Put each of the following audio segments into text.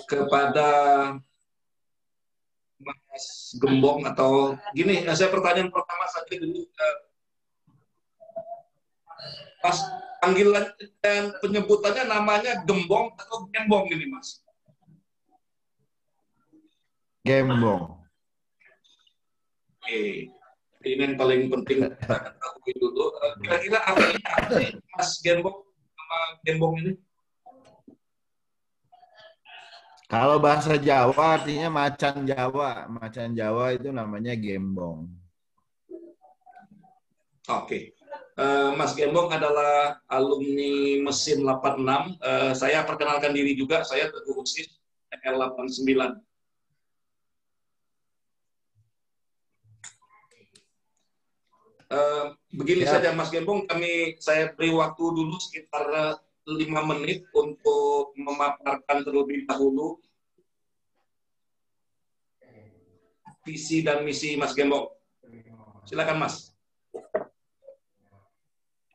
kepada Mas Gembong atau gini, saya pertanyaan pertama saja dulu, Mas, panggilan dan penyebutannya namanya Gembong atau Gembong ini, Mas? Gembong. Oke, ini yang paling penting kita ketahui dulu. Kira-kira artinya apa sih, Mas Gembong sama Gembong ini? Kalau bahasa Jawa artinya macan Jawa. Macan Jawa itu namanya gembong. Oke. Mas Gembong adalah alumni Mesin 86. Saya perkenalkan diri juga, saya Teguh Usis, L89. Begini Siap. saja Mas Gembong, saya beri waktu dulu sekitar 5 menit untuk memaparkan terlebih dahulu visi dan misi Mas Gembong. Silakan Mas.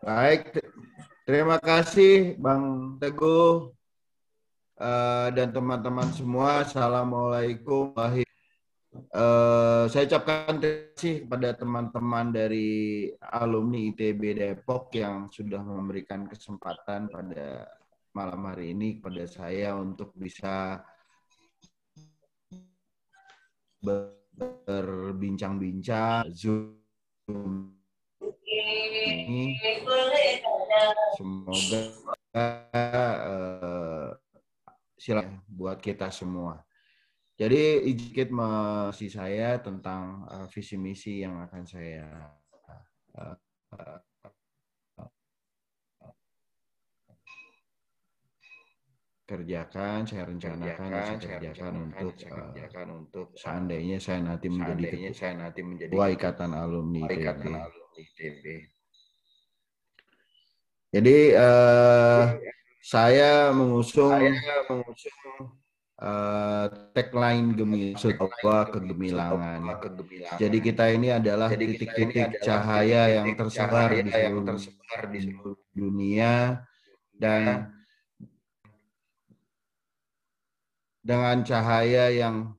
Baik, terima kasih Bang Teguh dan teman-teman semua. Assalamualaikum. Saya ucapkan terima kasih kepada teman-teman dari alumni ITB Depok yang sudah memberikan kesempatan pada malam hari ini kepada saya untuk bisa berbincang-bincang Zoom ini. Semoga silakan buat kita semua. Jadi sedikit mengisi saya tentang visi misi yang akan saya kerjakan, saya rencanakan dan saya kerjakan untuk seandainya saya nanti menjadi ketua ikatan alumni ITB. Jadi saya mengusung tagline kegemilangan. Jadi kita ini adalah titik-titik cahaya yang tersebar di seluruh dunia, dan dengan cahaya yang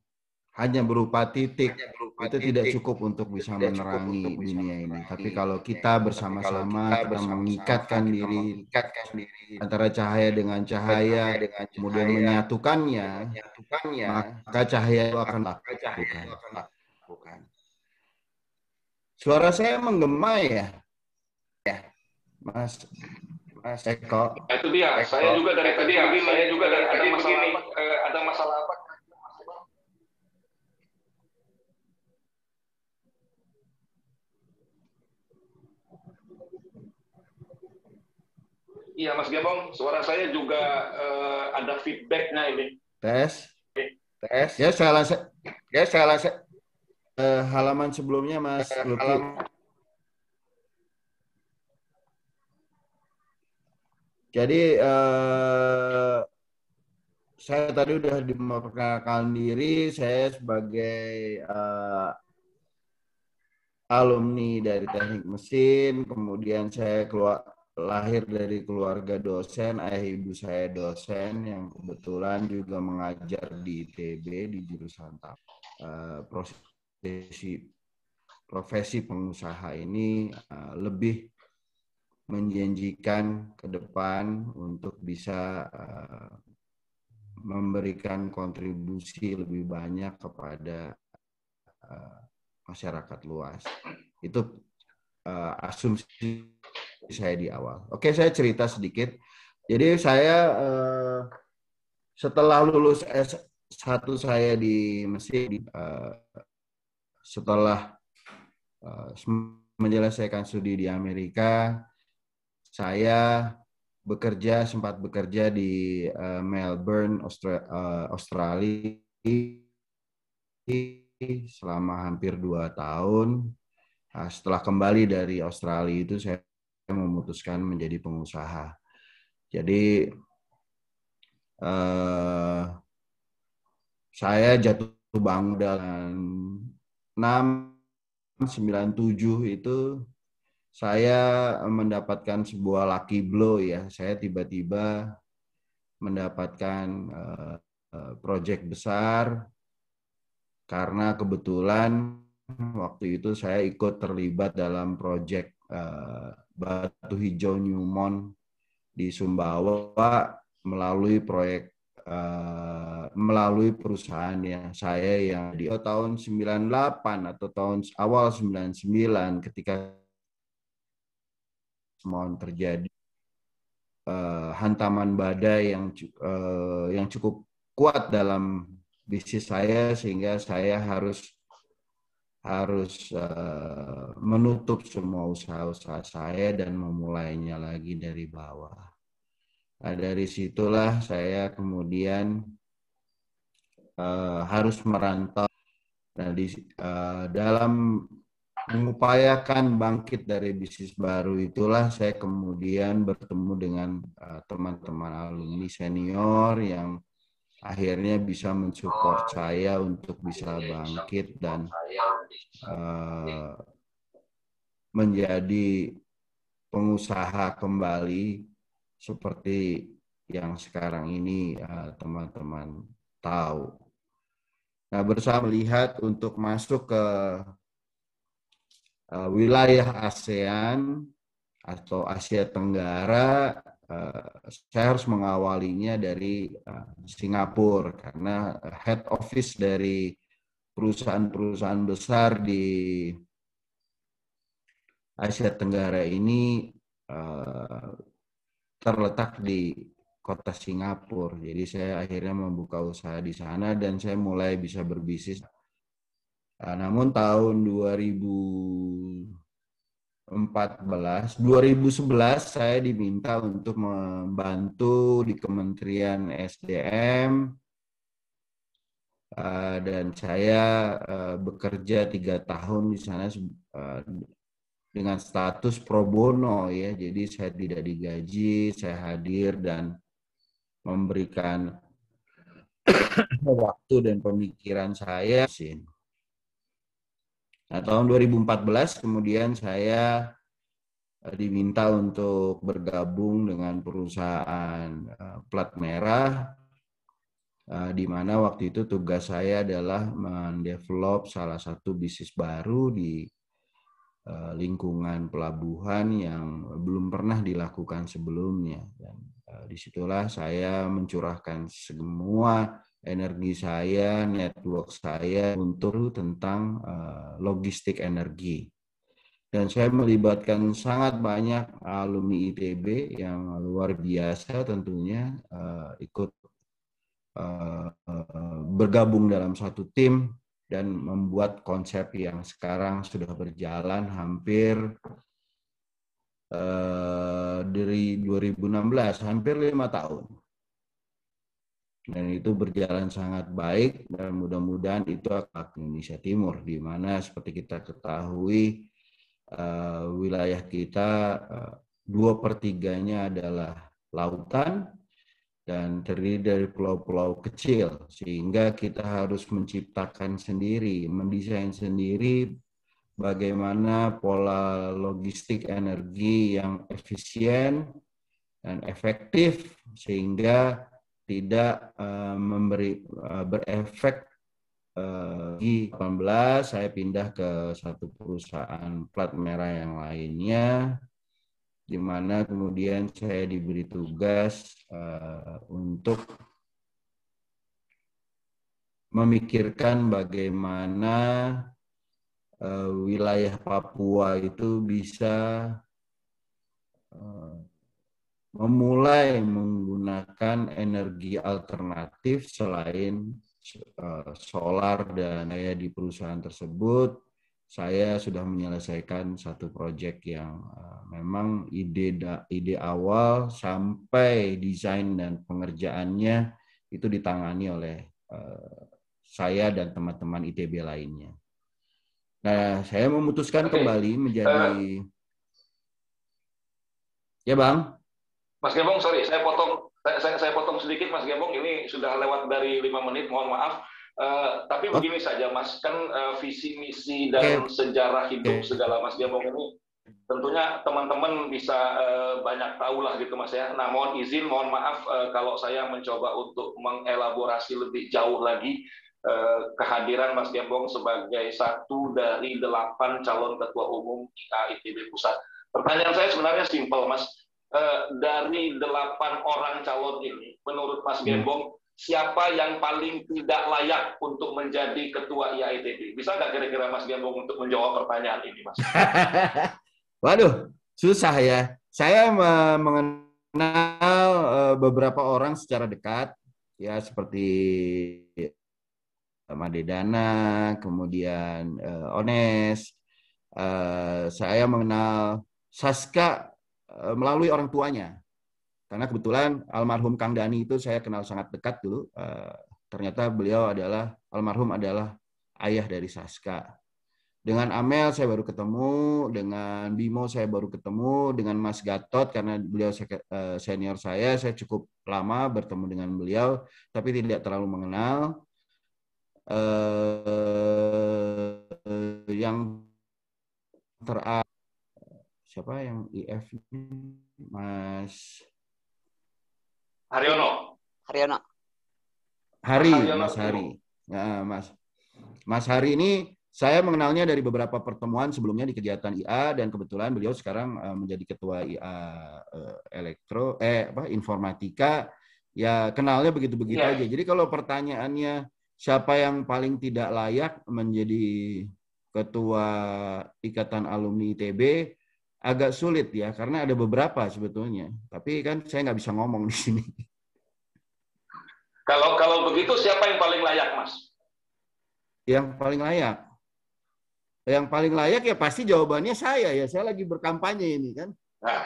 hanya berupa titik itu tidak cukup untuk bisa menerangi dunia ini. Tapi kalau kita bersama-sama kita mengikatkan diri antara cahaya dengan cahaya, kemudian menyatukannya, maka cahaya itu akan lakukan. Suara saya menggema ya, Mas Eko? Itu dia. Saya juga dari tadi begini. Ada masalah apa? Iya Mas Gembong, suara saya juga ada feedbacknya ini. Tes. Ya saya halaman sebelumnya Mas Luki. Jadi saya tadi udah memperkenalkan diri, saya sebagai alumni dari Teknik Mesin, kemudian saya lahir dari keluarga dosen, ayah ibu saya dosen yang kebetulan juga mengajar di ITB di jurusan profesi pengusaha ini lebih menjanjikan ke depan untuk bisa memberikan kontribusi lebih banyak kepada masyarakat luas. Itu asumsi saya di awal. Oke, saya cerita sedikit. Jadi saya setelah lulus S1 saya di Mesir, setelah menyelesaikan studi di Amerika, saya sempat bekerja di Melbourne, Australia selama hampir 2 tahun. Setelah kembali dari Australia itu saya memutuskan menjadi pengusaha. Jadi saya jatuh bangun dalam 697 itu saya mendapatkan sebuah lucky blow ya. Saya tiba-tiba mendapatkan proyek besar, karena kebetulan waktu itu saya ikut terlibat dalam proyek Batu Hijau Newmont di Sumbawa melalui proyek melalui perusahaan yang saya yang di tahun 98 atau tahun awal 99 ketika mau terjadi hantaman badai yang cukup kuat dalam bisnis saya, sehingga saya harus menutup semua usaha-usaha saya dan memulainya lagi dari bawah. Nah, dari situlah saya kemudian harus merantau. Nah, dalam mengupayakan bangkit dari bisnis baru itulah saya kemudian bertemu dengan teman-teman alumni senior yang akhirnya bisa mensupport saya untuk bisa bangkit dan menjadi pengusaha kembali seperti yang sekarang ini teman-teman tahu. Nah, berusaha melihat untuk masuk ke wilayah ASEAN atau Asia Tenggara, saya harus mengawalinya dari Singapura, karena head office dari perusahaan-perusahaan besar di Asia Tenggara ini terletak di kota Singapura. Jadi saya akhirnya membuka usaha di sana dan saya mulai bisa berbisnis. Namun tahun 2011 saya diminta untuk membantu di Kementerian SDM dan saya bekerja 3 tahun di sana dengan status pro bono ya. Jadi saya tidak digaji, saya hadir dan memberikan waktu dan pemikiran saya. Nah, tahun 2014 kemudian saya diminta untuk bergabung dengan perusahaan plat merah, di mana waktu itu tugas saya adalah mendevelop salah satu bisnis baru di lingkungan pelabuhan yang belum pernah dilakukan sebelumnya. Dan disitulah saya mencurahkan semua energi saya, network saya untuk tentang logistik energi. Dan saya melibatkan sangat banyak alumni ITB yang luar biasa tentunya ikut bergabung dalam satu tim dan membuat konsep yang sekarang sudah berjalan hampir dari 2016, hampir 5 tahun. Dan itu berjalan sangat baik dan mudah-mudahan itu akan Indonesia Timur, di mana seperti kita ketahui wilayah kita 2/3-nya adalah lautan dan terdiri dari pulau-pulau kecil, sehingga kita harus menciptakan sendiri, mendesain sendiri bagaimana pola logistik energi yang efisien dan efektif sehingga tidak berefek. Di 2018 saya pindah ke satu perusahaan plat merah yang lainnya, di mana kemudian saya diberi tugas untuk memikirkan bagaimana wilayah Papua itu bisa memulai menggunakan energi alternatif selain solar. Dan saya di perusahaan tersebut, saya sudah menyelesaikan satu proyek yang memang ide awal sampai desain dan pengerjaannya itu ditangani oleh saya dan teman-teman ITB lainnya. Nah, saya memutuskan kembali menjadi ya Bang. Mas Gembong, sorry, saya potong sedikit, Mas Gembong. Ini sudah lewat dari 5 menit, mohon maaf. Tapi begini saja, Mas, kan visi misi dan sejarah hidup segala Mas Gembong ini tentunya teman-teman bisa banyak tahu lah gitu Mas ya. Nah, mohon maaf kalau saya mencoba untuk mengelaborasi lebih jauh lagi kehadiran Mas Gembong sebagai satu dari 8 calon ketua umum IAITB Pusat. Pertanyaan saya sebenarnya simpel Mas. Dari 8 orang calon ini, menurut Mas Gembong, siapa yang paling tidak layak untuk menjadi ketua IAITB? Bisa nggak kira-kira Mas Gembong untuk menjawab pertanyaan ini, Mas? Waduh, susah ya. Saya mengenal beberapa orang secara dekat, ya seperti Madedana, kemudian Ones. Saya mengenal Saska melalui orang tuanya. Karena kebetulan almarhum Kang Dani itu saya kenal sangat dekat dulu. Ternyata beliau almarhum adalah ayah dari Saska. Dengan Amel saya baru ketemu, dengan Bimo saya baru ketemu, dengan Mas Gatot karena beliau senior saya cukup lama bertemu dengan beliau, tapi tidak terlalu mengenal. Yang siapa yang IF Mas Haryono. Mas Hari. Ya, Mas Hari ini saya mengenalnya dari beberapa pertemuan sebelumnya di kegiatan IA dan kebetulan beliau sekarang menjadi ketua IA informatika. Ya kenalnya begitu-begitu aja. Jadi kalau pertanyaannya siapa yang paling tidak layak menjadi ketua Ikatan Alumni ITB, agak sulit ya karena ada beberapa sebetulnya. Tapi kan saya nggak bisa ngomong di sini. Kalau begitu siapa yang paling layak, Mas? Yang paling layak? Yang paling layak ya pasti jawabannya saya ya. Saya lagi berkampanye ini kan. Nah,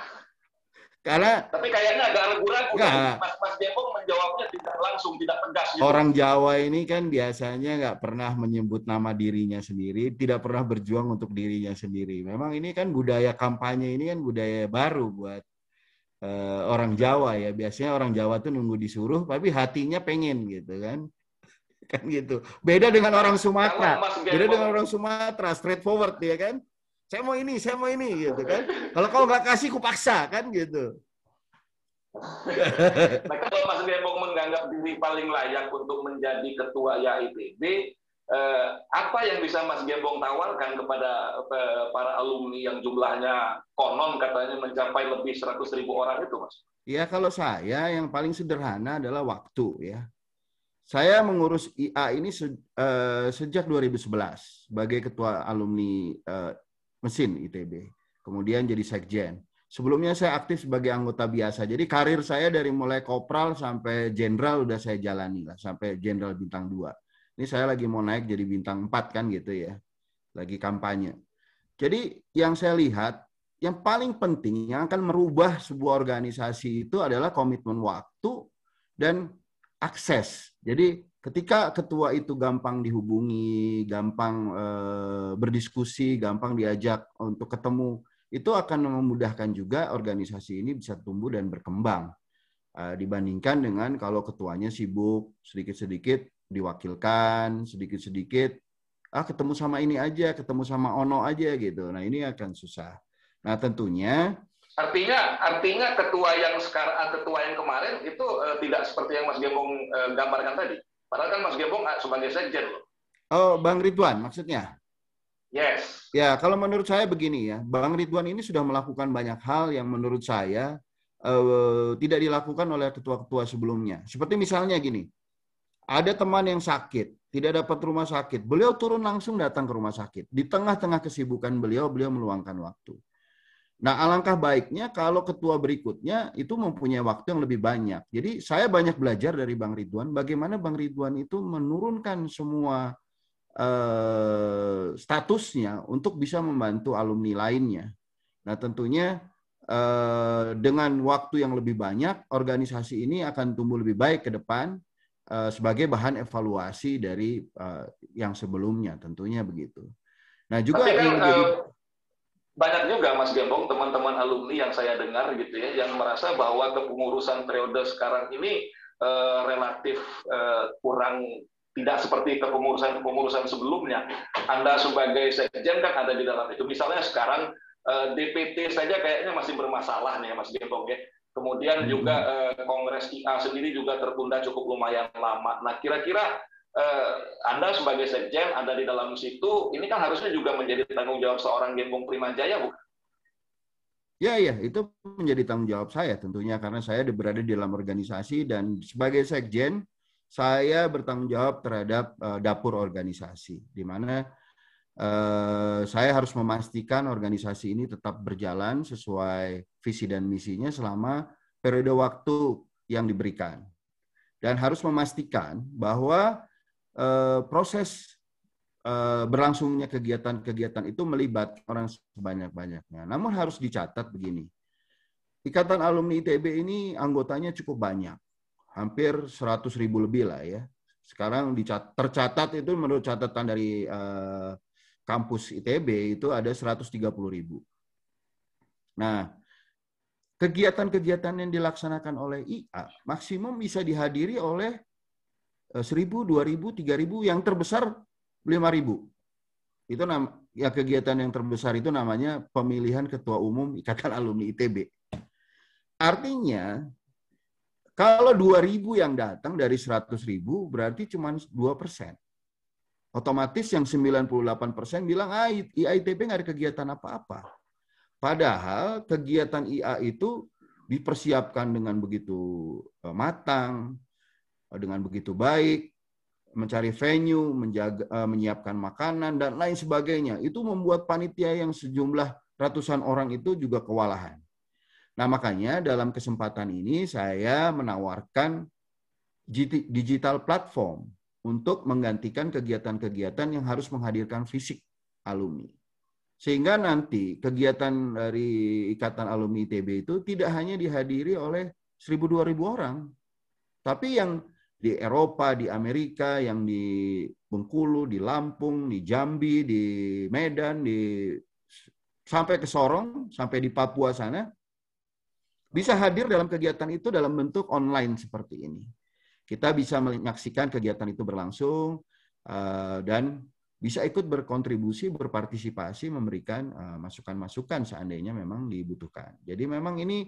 karena tapi kayaknya agak ragu-ragu. Mas Gembong menjawabnya tidak langsung, tidak tegas. Gitu. Orang Jawa ini kan biasanya nggak pernah menyebut nama dirinya sendiri, tidak pernah berjuang untuk dirinya sendiri. Memang ini kan budaya kampanye ini kan budaya baru buat orang Jawa ya. Biasanya orang Jawa tuh nunggu disuruh, tapi hatinya pengen gitu kan. Kan gitu. Beda dengan orang Sumatera. Beda dengan orang Sumatera, straightforward ya kan. Saya mau ini gitu kan. Kalau nggak kasih, ku paksa kan gitu. Nah, kalau Mas Gembong menganggap diri paling layak untuk menjadi ketua IAITB, apa yang bisa Mas Gembong tawarkan kepada para alumni yang jumlahnya konon katanya mencapai lebih 100.000 orang itu, Mas? Ya, kalau saya yang paling sederhana adalah waktu ya. Saya mengurus IA ini sejak 2011 sebagai ketua alumni mesin ITB. Kemudian jadi sekjen. Sebelumnya saya aktif sebagai anggota biasa. Jadi karir saya dari mulai kopral sampai jenderal udah saya jalani lah. Sampai jenderal bintang 2. Ini saya lagi mau naik jadi bintang 4 kan gitu ya. Lagi kampanye. Jadi yang saya lihat, yang paling penting yang akan merubah sebuah organisasi itu adalah komitmen waktu dan akses. Jadi ketika ketua itu gampang dihubungi, gampang berdiskusi, gampang diajak untuk ketemu, itu akan memudahkan juga organisasi ini bisa tumbuh dan berkembang. Dibandingkan dengan kalau ketuanya sibuk, sedikit-sedikit diwakilkan, sedikit-sedikit, ketemu sama ini aja, ketemu sama Ono aja gitu. Nah ini akan susah. Nah tentunya Artinya ketua yang sekarang, ketua yang kemarin itu tidak seperti yang Mas Gembong gambarkan tadi. Padahal kan Mas Gembong sebagai sekjen loh. Oh, Bang Ridwan maksudnya? Yes. Ya, kalau menurut saya begini ya, Bang Ridwan ini sudah melakukan banyak hal yang menurut saya tidak dilakukan oleh ketua-ketua sebelumnya. Seperti misalnya gini, ada teman yang sakit, tidak dapat rumah sakit, beliau turun langsung datang ke rumah sakit. Di tengah-tengah kesibukan beliau meluangkan waktu. Nah, alangkah baiknya kalau ketua berikutnya itu mempunyai waktu yang lebih banyak. Jadi saya banyak belajar dari Bang Ridwan, bagaimana Bang Ridwan itu menurunkan semua statusnya untuk bisa membantu alumni lainnya. Nah, tentunya dengan waktu yang lebih banyak, organisasi ini akan tumbuh lebih baik ke depan sebagai bahan evaluasi dari yang sebelumnya, tentunya begitu. Nah, juga yang menjadi banyak juga Mas Gembong teman-teman alumni yang saya dengar gitu ya yang merasa bahwa kepengurusan periode sekarang ini relatif kurang, tidak seperti kepengurusan sebelumnya. Anda sebagai sekjen kan ada di dalam itu. Misalnya sekarang DPT saja kayaknya masih bermasalah nih Mas Gembong ya. Kemudian juga Kongres IA sendiri juga tertunda cukup lumayan lama. Nah, kira-kira Anda sebagai sekjen, Anda di dalam situ, ini kan harusnya juga menjadi tanggung jawab seorang Gembong Primajaya, bukan? Ya, itu menjadi tanggung jawab saya tentunya karena saya berada di dalam organisasi dan sebagai sekjen saya bertanggung jawab terhadap dapur organisasi, di mana saya harus memastikan organisasi ini tetap berjalan sesuai visi dan misinya selama periode waktu yang diberikan. Dan harus memastikan bahwa proses berlangsungnya kegiatan-kegiatan itu melibatkan orang sebanyak-banyaknya. Namun harus dicatat begini, Ikatan Alumni ITB ini anggotanya cukup banyak, hampir 100.000 lebih lah ya. Sekarang tercatat itu menurut catatan dari kampus ITB itu ada 130.000. Nah, kegiatan-kegiatan yang dilaksanakan oleh IA maksimum bisa dihadiri oleh 1.000, 2.000, 3.000, yang terbesar 5.000. Itu ya kegiatan yang terbesar itu namanya pemilihan ketua umum Ikatan Alumni ITB. Artinya kalau 2.000 yang datang dari 100.000 berarti cuma 2%. Otomatis yang 98% bilang, IAITB nggak ada kegiatan apa-apa. Padahal kegiatan IA itu dipersiapkan dengan begitu matang, dengan begitu baik, mencari venue, menyiapkan makanan, dan lain sebagainya. Itu membuat panitia yang sejumlah ratusan orang itu juga kewalahan. Nah, makanya dalam kesempatan ini saya menawarkan digital platform untuk menggantikan kegiatan-kegiatan yang harus menghadirkan fisik alumni. Sehingga nanti kegiatan dari Ikatan Alumni ITB itu tidak hanya dihadiri oleh 1.000-2.000 orang, tapi yang di Eropa, di Amerika, yang di Bengkulu, di Lampung, di Jambi, di Medan, sampai ke Sorong, sampai di Papua sana, bisa hadir dalam kegiatan itu dalam bentuk online seperti ini. Kita bisa menyaksikan kegiatan itu berlangsung dan bisa ikut berkontribusi, berpartisipasi, memberikan masukan-masukan seandainya memang dibutuhkan. Jadi memang ini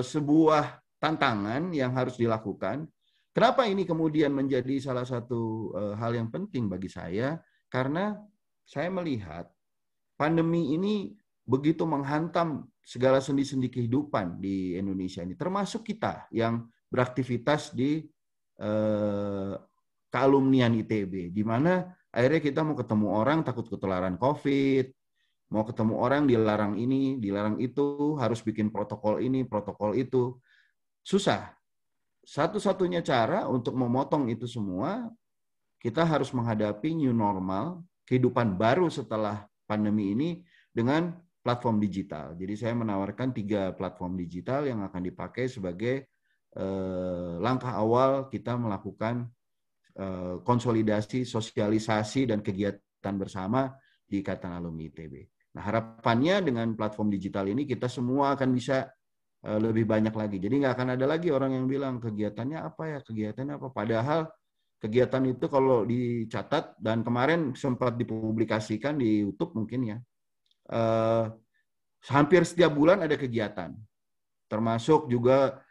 sebuah tantangan yang harus dilakukan. Kenapa ini kemudian menjadi salah satu hal yang penting bagi saya? Karena saya melihat pandemi ini begitu menghantam segala sendi-sendi kehidupan di Indonesia ini, termasuk kita yang beraktivitas di kealumnian ITB, di mana akhirnya kita mau ketemu orang takut ketularan COVID, mau ketemu orang dilarang ini, dilarang itu, harus bikin protokol ini, protokol itu. Susah. Satu-satunya cara untuk memotong itu semua, kita harus menghadapi new normal, kehidupan baru setelah pandemi ini dengan platform digital. Jadi saya menawarkan 3 platform digital yang akan dipakai sebagai langkah awal kita melakukan konsolidasi, sosialisasi, dan kegiatan bersama di Ikatan Alumni ITB. Nah, harapannya dengan platform digital ini kita semua akan bisa lebih banyak lagi. Jadi nggak akan ada lagi orang yang bilang kegiatannya apa ya, kegiatannya apa. Padahal kegiatan itu kalau dicatat, dan kemarin sempat dipublikasikan di YouTube mungkin ya, hampir setiap bulan ada kegiatan. Termasuk juga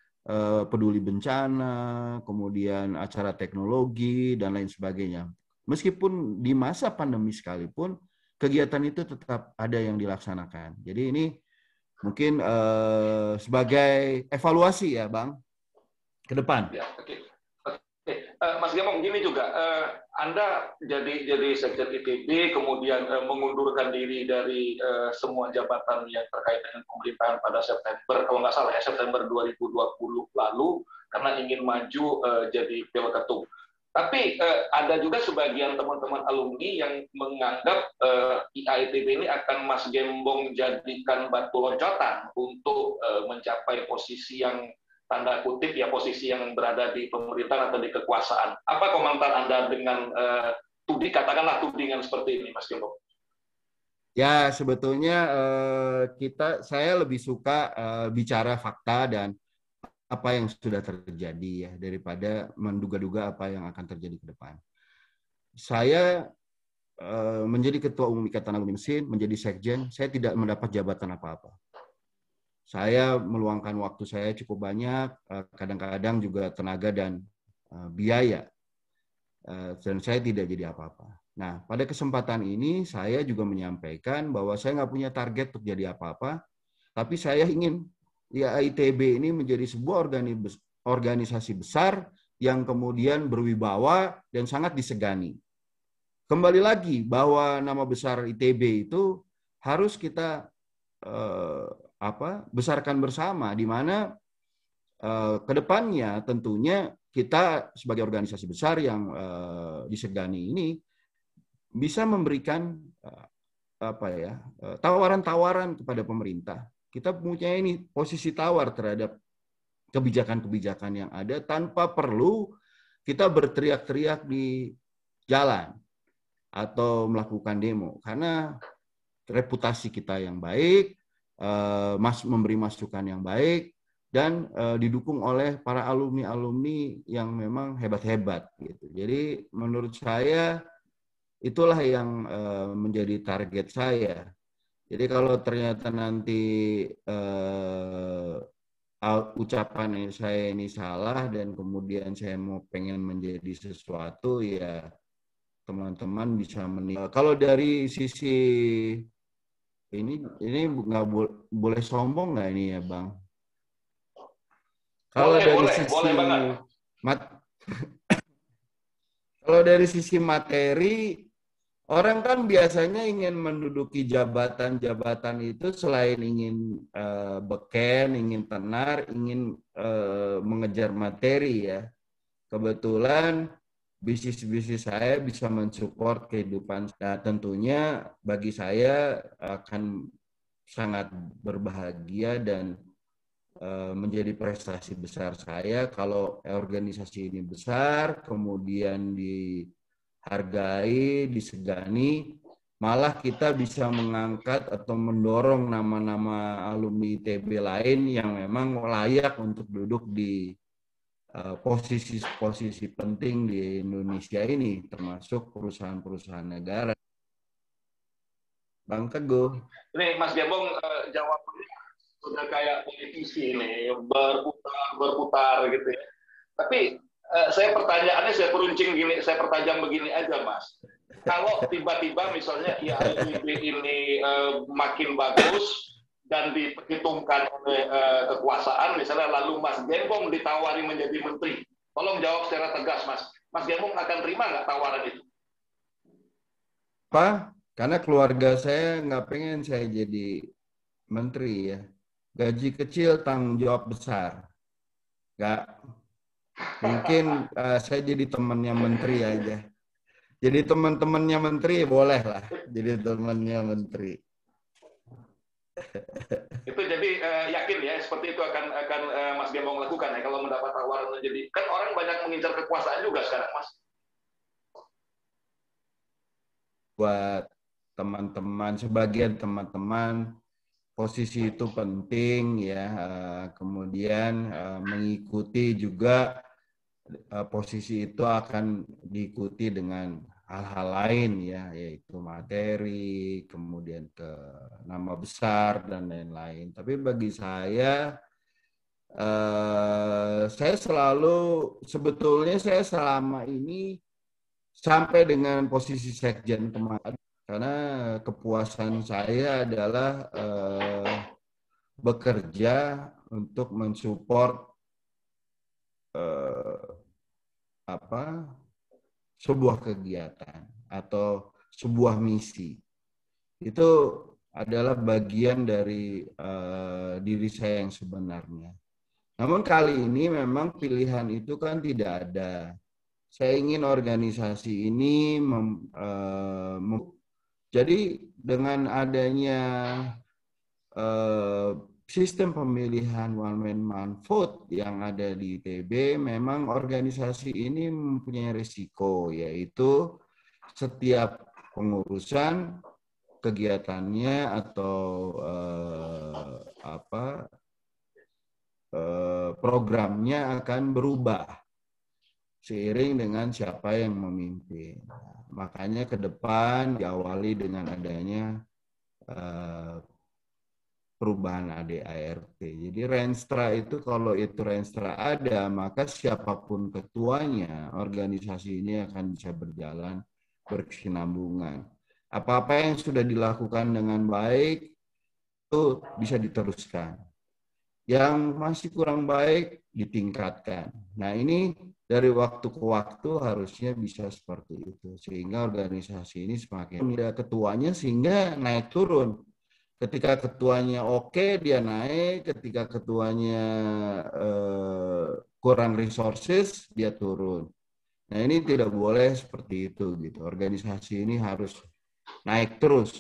peduli bencana, kemudian acara teknologi, dan lain sebagainya. Meskipun di masa pandemi sekalipun, kegiatan itu tetap ada yang dilaksanakan. Jadi ini mungkin sebagai evaluasi ya, Bang, ke depan. Ya, oke. Mas Gembong, gini juga, Anda jadi sekjen ITB, kemudian mengundurkan diri dari semua jabatan yang terkait dengan pemerintahan pada September, kalau nggak salah ya, September 2020 lalu, karena ingin maju jadi pilketum. Tapi ada juga sebagian teman-teman alumni yang menganggap IAITB ini akan Mas Gembong jadikan batu loncatan untuk mencapai posisi yang tanda kutip ya, posisi yang berada di pemerintahan atau di kekuasaan. Apa komentar Anda dengan katakanlah tudingan seperti ini, Mas Gembong? Ya, sebetulnya saya lebih suka bicara fakta dan apa yang sudah terjadi ya, daripada menduga-duga apa yang akan terjadi ke depan. Saya menjadi ketua umum Ikatan Alumni Mesin, menjadi sekjen, saya tidak mendapat jabatan apa-apa. Saya meluangkan waktu saya cukup banyak, kadang-kadang juga tenaga dan biaya, dan saya tidak jadi apa-apa. Nah, pada kesempatan ini saya juga menyampaikan bahwa saya nggak punya target untuk jadi apa-apa, tapi saya ingin IAITB ini menjadi sebuah organisasi besar yang kemudian berwibawa dan sangat disegani. Kembali lagi bahwa nama besar ITB itu harus kita besarkan bersama, di mana kedepannya tentunya kita sebagai organisasi besar yang disegani ini bisa memberikan tawaran-tawaran kepada pemerintah. Kita punya ini posisi tawar terhadap kebijakan-kebijakan yang ada tanpa perlu kita berteriak-teriak di jalan atau melakukan demo, karena reputasi kita yang baik, memberi masukan yang baik, dan didukung oleh para alumni-alumni yang memang hebat-hebat gitu. Jadi menurut saya itulah yang menjadi target saya. Jadi kalau ternyata nanti ucapan saya ini salah dan kemudian saya mau pengen menjadi sesuatu, ya teman-teman bisa menilai. Kalau dari sisi ini nggak boleh sombong nggak ini ya Bang? Kalau dari sisi kalau dari sisi materi, orang kan biasanya ingin menduduki jabatan-jabatan itu selain ingin beken, ingin tenar, ingin mengejar materi ya. Kebetulan bisnis saya bisa mensupport kehidupan. Nah, tentunya bagi saya akan sangat berbahagia dan menjadi prestasi besar saya kalau organisasi ini besar, kemudian dihargai, disegani, malah kita bisa mengangkat atau mendorong nama-nama alumni ITB lain yang memang layak untuk duduk di posisi-posisi penting di Indonesia ini, termasuk perusahaan-perusahaan negara. Bang Teguh. Ini Mas Gembong jawabnya sudah kayak politisi ini, berputar gitu ya. Tapi pertanyaannya saya pertajam begini aja Mas. Kalau tiba-tiba misalnya IAITB ini makin bagus dan diperhitungkan oleh kekuasaan, misalnya lalu Mas Gembong ditawari menjadi menteri, tolong jawab secara tegas Mas. Mas Gembong akan terima nggak tawaran itu? Apa? Karena keluarga saya nggak pengen saya jadi menteri ya. Gaji kecil, tanggung jawab besar. Nggak. Mungkin saya jadi temannya menteri aja. Jadi teman-temannya menteri boleh lah. Jadi temannya menteri. Itu jadi yakin ya seperti itu akan Mas Gembong lakukan ya kalau mendapat tawaran menjadi, kan orang banyak mengincar kekuasaan juga sekarang Mas. Buat teman-teman, sebagian teman-teman, posisi itu penting ya. Kemudian mengikuti juga posisi itu akan diikuti dengan hal-hal lain ya, yaitu materi, kemudian ke nama besar dan lain-lain. Tapi bagi saya selama ini sampai dengan posisi sekjen kemarin, karena kepuasan saya adalah bekerja untuk mensupport sebuah kegiatan atau sebuah misi. Itu adalah bagian dari diri saya yang sebenarnya. Namun kali ini memang pilihan itu kan tidak ada. Saya ingin organisasi ini jadi dengan adanya sistem pemilihan one man one vote yang ada di ITB, memang organisasi ini mempunyai risiko, yaitu setiap pengurusan kegiatannya atau programnya akan berubah. seiring dengan siapa yang memimpin. Makanya ke depan diawali dengan adanya perubahan ADART. Jadi Renstra itu kalau itu Renstra ada, maka siapapun ketuanya, organisasi ini akan bisa berjalan berkesinambungan. Apa-apa yang sudah dilakukan dengan baik itu bisa diteruskan. Yang masih kurang baik ditingkatkan. Nah, ini dari waktu ke waktu harusnya bisa seperti itu. Sehingga organisasi ini semakin ada ketuanya sehingga naik turun. Ketika ketuanya oke, dia naik. Ketika ketuanya kurang resources, dia turun. Nah, ini tidak boleh seperti itu gitu. Organisasi ini harus naik terus.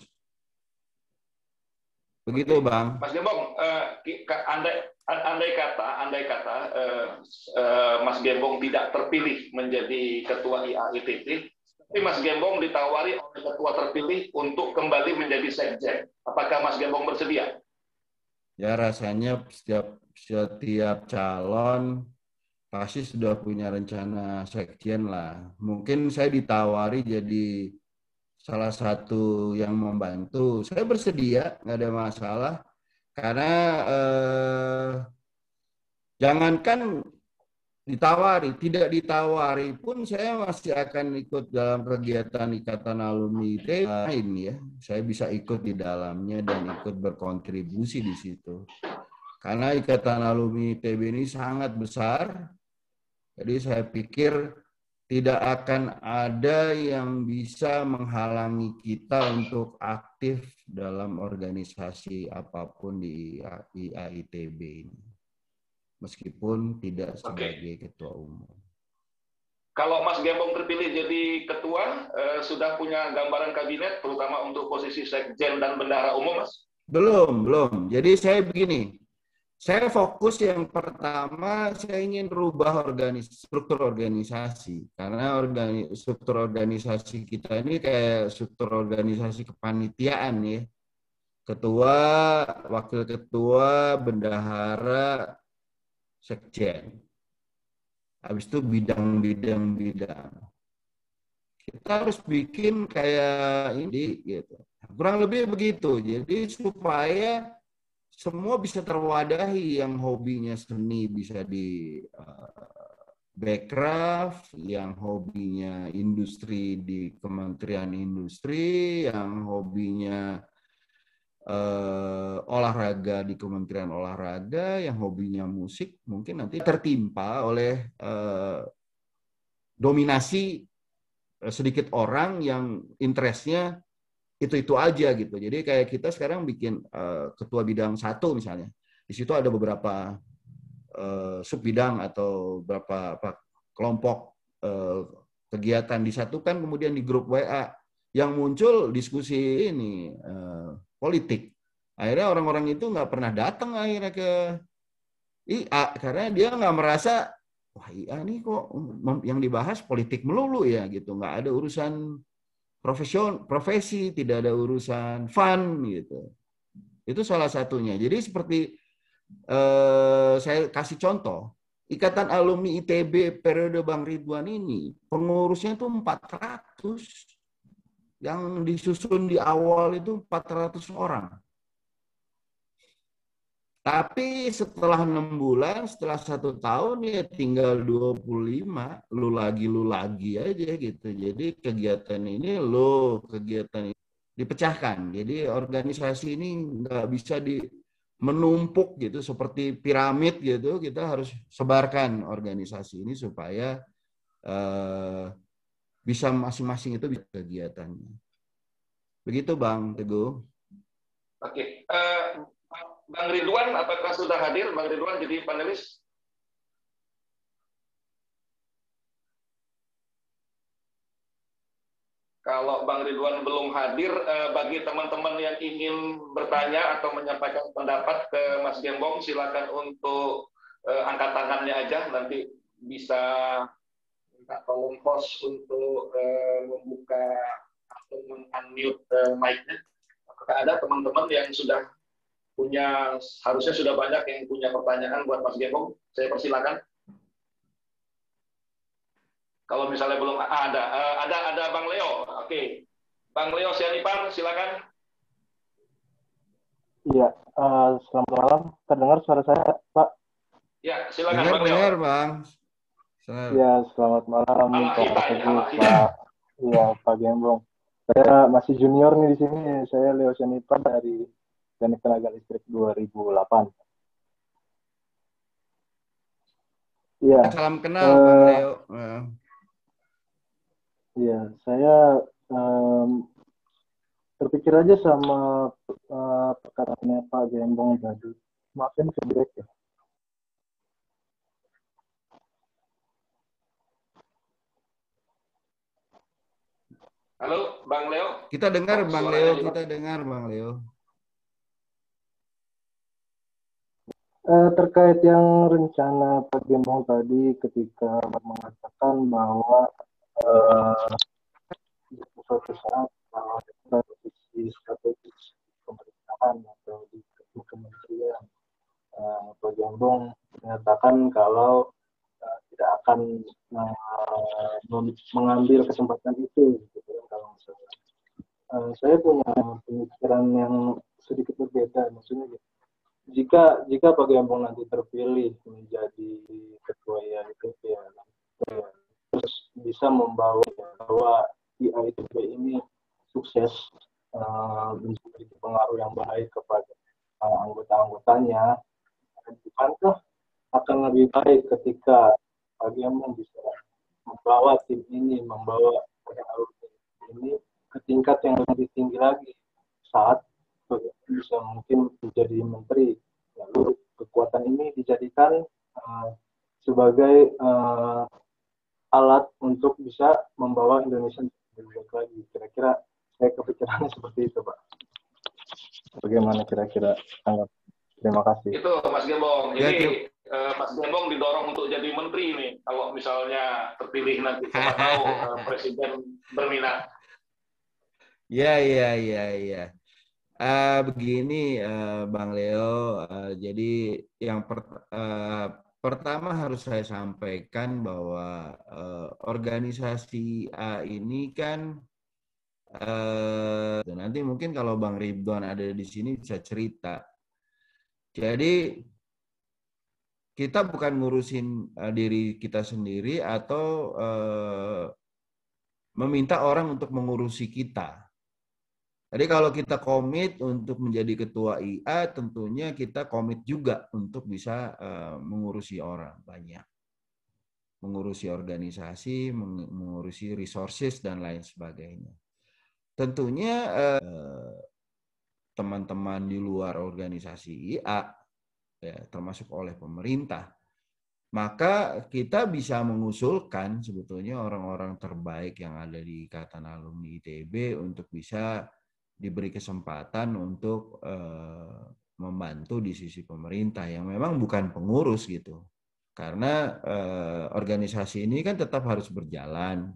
Begitu, Bang. Mas Gembong, andai kata Mas Gembong tidak terpilih menjadi ketua IAITB, tapi Mas Gembong ditawari oleh ketua terpilih untuk kembali menjadi sekjen. Apakah Mas Gembong bersedia? Ya, rasanya setiap calon pasti sudah punya rencana sekjen lah. Mungkin saya ditawari jadi salah satu yang membantu. Saya bersedia, nggak ada masalah. Karena jangankan ditawari, tidak ditawari pun saya masih akan ikut dalam kegiatan Ikatan Alumni ITB lain ya. Saya bisa ikut di dalamnya dan ikut berkontribusi di situ. Karena Ikatan Alumni ITB ini sangat besar, jadi saya pikir tidak akan ada yang bisa menghalangi kita untuk aktif dalam organisasi apapun di IAITB ini. Meskipun tidak sebagai ketua umum. Kalau Mas Gembong terpilih jadi ketua, sudah punya gambaran kabinet, terutama untuk posisi sekjen dan bendahara umum, Mas? Belum. Jadi saya begini, saya fokus yang pertama, saya ingin rubah struktur organisasi. Karena struktur organisasi kita ini kayak struktur organisasi kepanitiaan ya. Ketua, wakil ketua, bendahara, sekjen. Habis itu bidang-bidang. Kita harus bikin kayak ini gitu. Kurang lebih begitu. Jadi supaya semua bisa terwadahi, yang hobinya seni bisa di backcraft, yang hobinya industri di Kementerian Industri, yang hobinya olahraga di Kementerian Olahraga, yang hobinya musik mungkin nanti tertimpa oleh dominasi sedikit orang yang interestnya itu aja gitu. Jadi kayak kita sekarang bikin ketua bidang satu misalnya, di situ ada beberapa sub bidang atau beberapa kelompok kegiatan disatukan, kemudian di grup WA yang muncul diskusi ini politik. Akhirnya orang-orang itu nggak pernah datang akhirnya ke IA karena dia nggak merasa wah IA nih kok yang dibahas politik melulu ya gitu, nggak ada urusan profesi, tidak ada urusan fun gitu. Itu salah satunya. Jadi seperti saya kasih contoh, Ikatan Alumni ITB periode Bang Ridwan ini pengurusnya itu 400. Yang disusun di awal itu 400 orang. Tapi setelah 6 bulan, setelah 1 tahun ya tinggal 25, lu lagi aja gitu. Jadi kegiatan ini dipecahkan. Jadi organisasi ini nggak bisa menumpuk gitu seperti piramid gitu. Kita harus sebarkan organisasi ini supaya bisa masing-masing itu bisa kegiatannya. Begitu Bang Teguh. Oke. Bang Ridwan, apakah sudah hadir? Bang Ridwan jadi panelis? Kalau Bang Ridwan belum hadir, bagi teman-teman yang ingin bertanya atau menyampaikan pendapat ke Mas Gembong, silakan untuk angkat tangannya aja. Nanti bisa minta tolong host untuk membuka atau unmute mic-nya. Apakah ada teman-teman yang sudah punya, harusnya sudah banyak yang punya pertanyaan buat Mas Gembong? Saya persilakan. Kalau misalnya belum ada, ada Bang Leo. Oke, Bang Leo Sianipar, silakan. Iya, selamat malam. Terdengar suara saya, Pak? Ya, silakan Bang Leo. Dengar Bang. Iya, selamat malam Pak Alahita ini, Teguh, Alahita. Pak. Iya, Pak Gembong. Saya masih junior nih di sini. Saya Leo Sianipar dari Teknik Tenaga Listrik 2008. Iya, Salam kenal Bang Leo. iya, saya terpikir aja sama perkataannya Pak Gembong tadi. Maafin feedback ya. Halo, Bang Leo. Kita dengar Oh, Bang suaranya Leo, hilang. kita dengar Bang Leo. Terkait yang rencana Pak Gembong tadi ketika mengatakan bahwa di suatu saat kalau ada posisi strategis pemerintahan atau di kementerian, Pak Gembong menyatakan kalau tidak akan mengambil kesempatan itu, gitu kan, kalau misalnya. Saya punya pemikiran yang sedikit berbeda, maksudnya gitu. Jika Pak Gembong nanti terpilih menjadi ketua IAITB ya, terus bisa membawa IAITB ini sukses, menjadi pengaruh yang baik kepada anggota-anggotanya, bukankah akan lebih baik ketika Pak Gembong bisa membawa tim ini, membawa ini ke tingkat yang lebih tinggi lagi saat bisa mungkin menjadi menteri, lalu kekuatan ini dijadikan sebagai alat untuk bisa membawa Indonesia lebih baik lagi. Kira-kira saya kepikirannya seperti itu, Pak. Bagaimana kira-kira tanggapan? Terima kasih. Itu Mas Gembong. Ya, Jadi Mas Gembong didorong untuk jadi menteri nih. Kalau misalnya terpilih nanti, siapa tahu Presiden berminat. Ya, ya, ya, ya. Begini, Bang Leo. Jadi yang pertama harus saya sampaikan bahwa organisasi A ini kan nanti mungkin kalau Bang Ridwan ada di sini bisa cerita. Jadi kita bukan ngurusin diri kita sendiri atau meminta orang untuk mengurusi kita. Jadi kalau kita komit untuk menjadi ketua IA, tentunya kita komit juga untuk bisa mengurusi orang banyak. Mengurusi organisasi, mengurusi resources, dan lain sebagainya. Tentunya teman-teman di luar organisasi IA, ya, termasuk oleh pemerintah, maka kita bisa mengusulkan sebetulnya orang-orang terbaik yang ada di Ikatan Alumni ITB untuk bisa diberi kesempatan untuk membantu di sisi pemerintah yang memang bukan pengurus gitu. Karena organisasi ini kan tetap harus berjalan.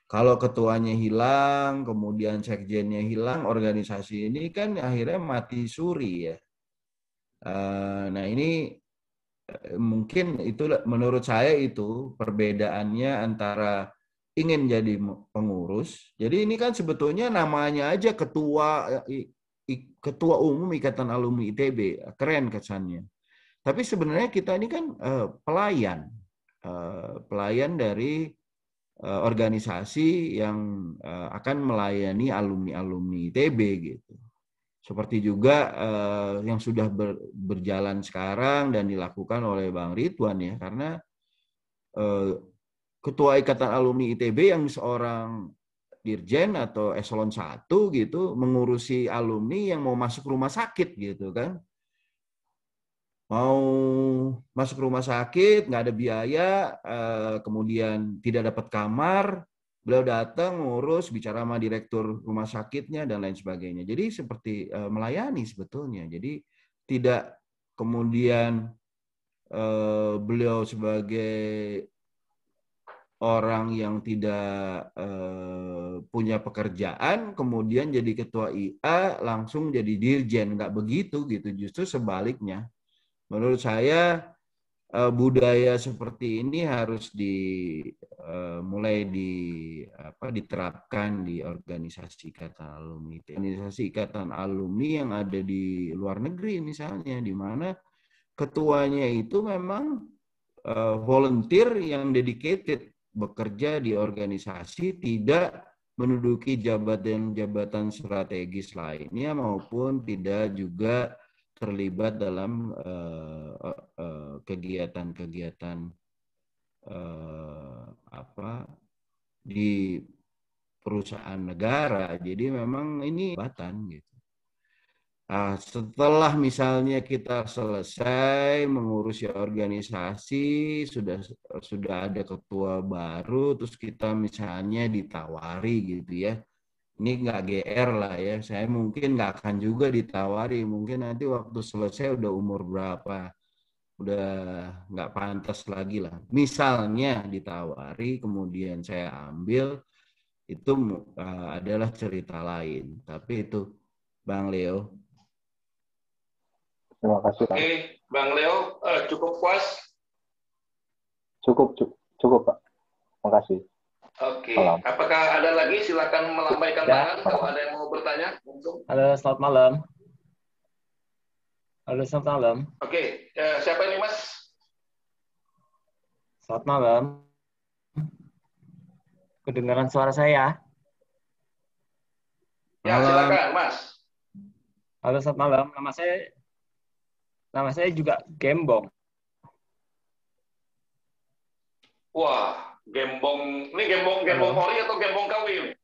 Kalau ketuanya hilang, kemudian sekjennya hilang, organisasi ini kan akhirnya mati suri ya. Nah ini mungkin itu menurut saya itu perbedaannya antara ingin jadi pengurus. Jadi ini kan sebetulnya namanya aja ketua umum Ikatan Alumni ITB, keren kesannya. Tapi sebenarnya kita ini kan pelayan dari organisasi yang akan melayani alumni-alumni ITB gitu. Seperti juga yang sudah berjalan sekarang dan dilakukan oleh Bang Ridwan ya, karena Ketua Ikatan Alumni ITB yang seorang dirjen atau eselon 1 gitu mengurusi alumni yang mau masuk rumah sakit gitu kan. Mau masuk rumah sakit, nggak ada biaya, kemudian tidak dapat kamar, beliau datang ngurus, bicara sama direktur rumah sakitnya dan lain sebagainya. Jadi seperti melayani sebetulnya. Jadi tidak kemudian beliau sebagai orang yang tidak punya pekerjaan kemudian jadi ketua IA langsung jadi dirjen, nggak begitu gitu. Justru sebaliknya. Menurut saya budaya seperti ini harus mulai diterapkan di organisasi ikatan alumni. Organisasi ikatan alumni yang ada di luar negeri misalnya, di mana ketuanya itu memang volunteer yang dedicated bekerja di organisasi, tidak menduduki jabatan-jabatan strategis lainnya maupun tidak juga terlibat dalam kegiatan-kegiatan di perusahaan negara. Jadi memang ini jabatan gitu. Setelah misalnya kita selesai mengurusi organisasi, sudah ada ketua baru, terus kita misalnya ditawari gitu ya. Ini nggak GR lah ya, saya mungkin nggak akan juga ditawari, mungkin nanti waktu selesai udah umur berapa, udah nggak pantas lagi lah. Misalnya ditawari, kemudian saya ambil, itu adalah cerita lain. Tapi itu Bang Leo. Terima kasih, Pak. Oke, Bang Leo, cukup puas? Cukup, Pak. Terima kasih. Oke, apakah ada lagi? Silakan melambaikan tangan kalau ada yang mau bertanya. Halo, selamat malam. Halo, selamat malam. Oke, siapa ini Mas? Selamat malam. Kedengaran suara saya? Ya, silakan Mas. Halo, selamat malam. Nama saya juga Gembong. Wah, Gembong. Ini Gembong Mori atau Gembong Kawin?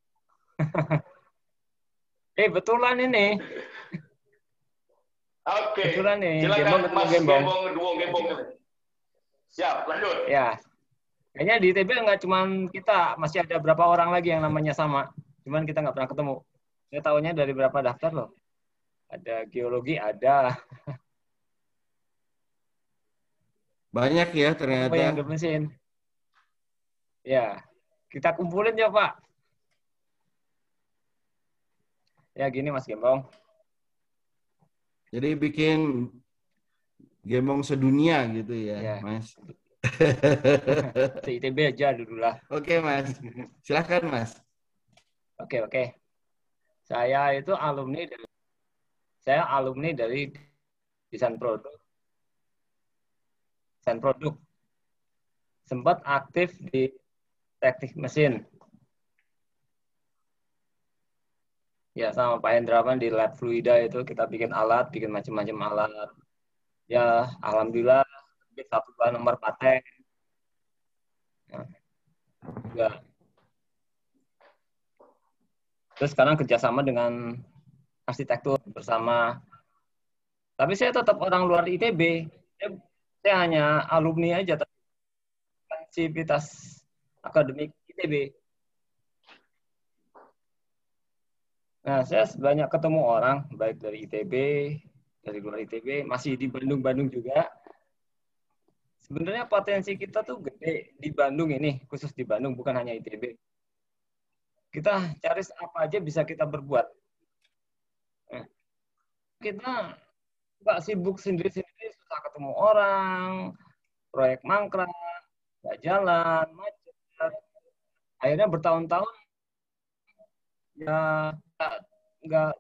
Betulan ini. Oke. Betulan nih. Silakan Mas Gembong, duo Gembong. Siap, lanjut. Ya. Kayaknya di ITB nggak cuma kita, masih ada berapa orang lagi yang namanya sama. Cuman kita nggak pernah ketemu. Saya tahunya dari berapa daftar loh. Ada geologi, ada. Banyak ya ternyata. Yang mesin. Ya, kita kumpulin ya Pak. Ya gini Mas Gembong. Jadi bikin Gembong sedunia gitu ya, Mas. ITB aja dulu lah. Oke Mas, silakan Mas. Oke. Saya alumni dari desain produk. Sempat aktif di teknik mesin. Ya sama Pak Hendrawan di lab Fluida itu kita bikin macam-macam alat. Ya alhamdulillah satu nomor paten. Ya. Terus sekarang kerjasama dengan arsitektur bersama. Tapi saya tetap orang luar ITB. Saya hanya alumni aja. Aktivitas akademik ITB. Nah, saya banyak ketemu orang, baik dari ITB, dari luar ITB, masih di Bandung juga. Sebenarnya potensi kita tuh gede di Bandung ini, khusus di Bandung, bukan hanya ITB. Kita cari apa aja bisa kita berbuat. Nah, kita nggak sibuk sendiri-sendiri, susah ketemu orang, proyek mangkrak, nggak jalan, macet. Akhirnya bertahun-tahun ya nggak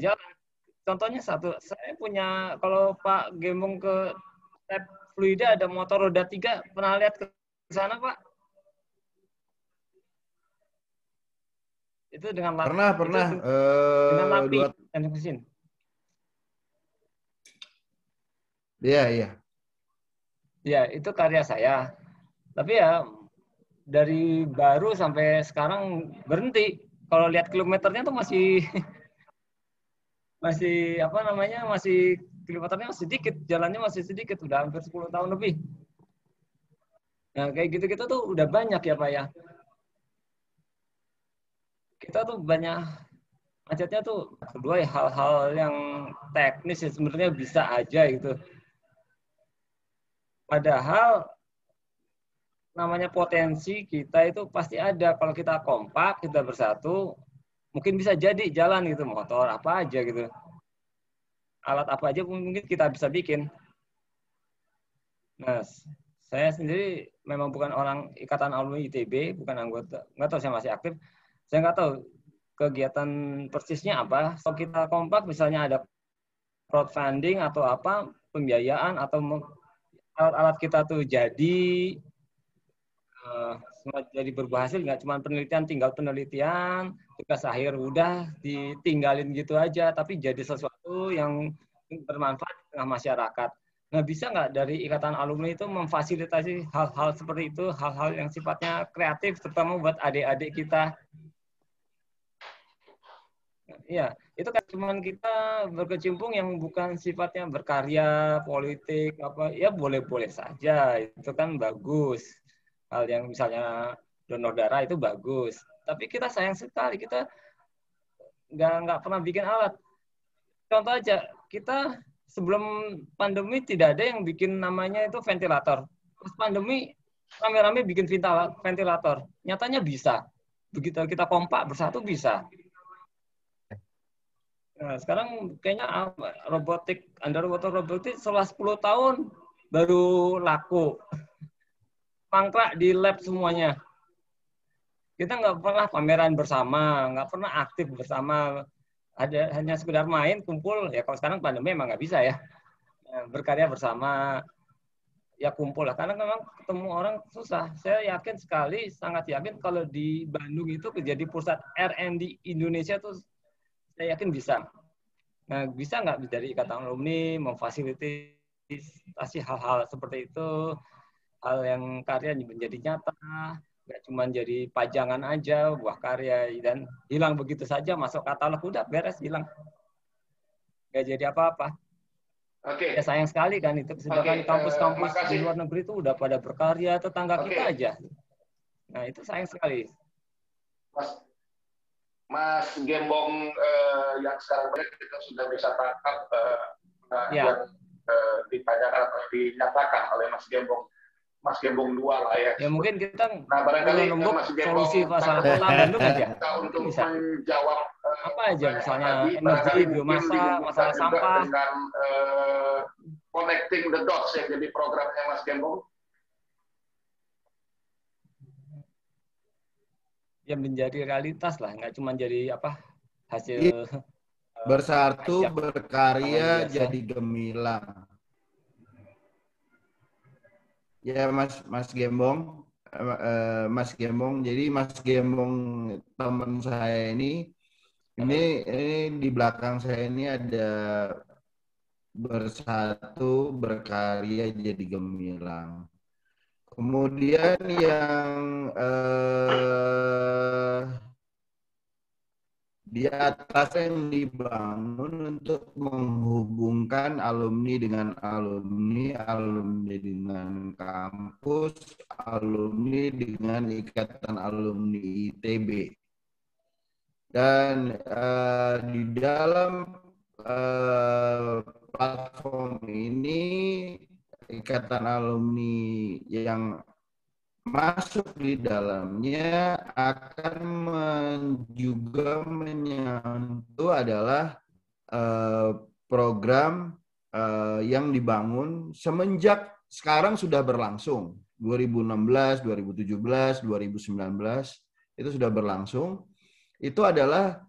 jalan. Contohnya saya punya, kalau Pak Gembong ke lab Fluida ada motor roda 3, pernah lihat ke sana Pak? Itu dengan pernah dengan napi dan mesin. Iya. Ya, itu karya saya. Tapi ya dari baru sampai sekarang berhenti. Kalau lihat kilometernya tuh masih kilometernya masih sedikit, jalannya masih sedikit, udah hampir 10 tahun lebih. Nah, kayak gitu-gitu tuh udah banyak ya Pak ya. Kita tuh banyak macetnya tuh, kedua ya hal-hal yang teknis ya sebenarnya bisa aja gitu. Padahal namanya potensi kita itu pasti ada. Kalau kita kompak, kita bersatu, mungkin bisa jadi jalan gitu, motor apa aja gitu. Alat apa aja mungkin kita bisa bikin. Nah, saya sendiri memang bukan orang Ikatan Alumni ITB, bukan anggota. Nggak tahu saya masih aktif. Saya nggak tahu kegiatan persisnya apa. So kita kompak, misalnya ada crowdfunding atau apa, pembiayaan atau alat-alat kita tuh jadi berhasil, nggak cuma penelitian, tinggal penelitian, tugas akhir udah ditinggalin gitu aja, tapi jadi sesuatu yang bermanfaat di tengah masyarakat. Nah, bisa nggak dari Ikatan Alumni itu memfasilitasi hal-hal seperti itu, hal-hal yang sifatnya kreatif, terutama buat adik-adik kita? Iya, itu kan cuman kita berkecimpung yang bukan sifatnya berkarya, politik, apa, ya boleh-boleh saja, itu kan bagus. Hal yang misalnya donor darah itu bagus. Tapi kita sayang sekali, kita nggak pernah bikin alat. Contoh aja, kita sebelum pandemi tidak ada yang bikin namanya itu ventilator. Pas pandemi, rame-rame bikin ventilator. Nyatanya bisa. Begitu kita kompak bersatu bisa. Nah, sekarang kayaknya robotik, underwater robotik setelah 10 tahun baru laku. Mangkrak di lab semuanya. Kita nggak pernah pameran bersama, nggak pernah aktif bersama. Ada hanya sekedar main, kumpul. Ya kalau sekarang pandemi emang nggak bisa ya. Berkarya bersama, ya kumpul lah. Karena memang ketemu orang susah. Saya yakin sekali, sangat yakin kalau di Bandung itu menjadi pusat R&D Indonesia tuh saya yakin bisa. Nah, bisa nggak dari Ikatan Alumni memfasilitasi hal-hal seperti itu, hal yang karya menjadi nyata, nggak cuma jadi pajangan aja, buah karya, dan hilang begitu saja, masuk katalog, udah beres, hilang. Nggak jadi apa-apa. Oke. Ya sayang sekali kan itu, sedangkan kampus-kampus di luar negeri itu udah pada berkarya, tetangga kita aja. Nah, itu sayang sekali. Mas Gembong yang sekarang kita sudah bisa tangkap yang ditanyakan atau dinyatakan oleh Mas Gembong 2 lah ya. Ya mungkin kita barangkali Mas Gembong solusi masalah kota Bandung aja. Untuk bisa menjawab apa aja misalnya energi, biomasa, masalah sampah. Dengan connecting the dots yang jadi programnya Mas Gembong. Ya menjadi realitas lah, nggak cuma jadi apa hasil bersatu berkarya jadi gemilang. Ya Mas Gembong, jadi Mas Gembong teman saya ini di belakang saya ini ada bersatu berkarya jadi gemilang. Kemudian yang di atas yang dibangun untuk menghubungkan alumni dengan alumni, alumni dengan kampus, alumni dengan Ikatan Alumni ITB. Dan di dalam platform ini Ikatan Alumni yang masuk di dalamnya akan juga menyentuh adalah program yang dibangun semenjak sekarang sudah berlangsung 2016, 2017, 2019 itu sudah berlangsung. Itu adalah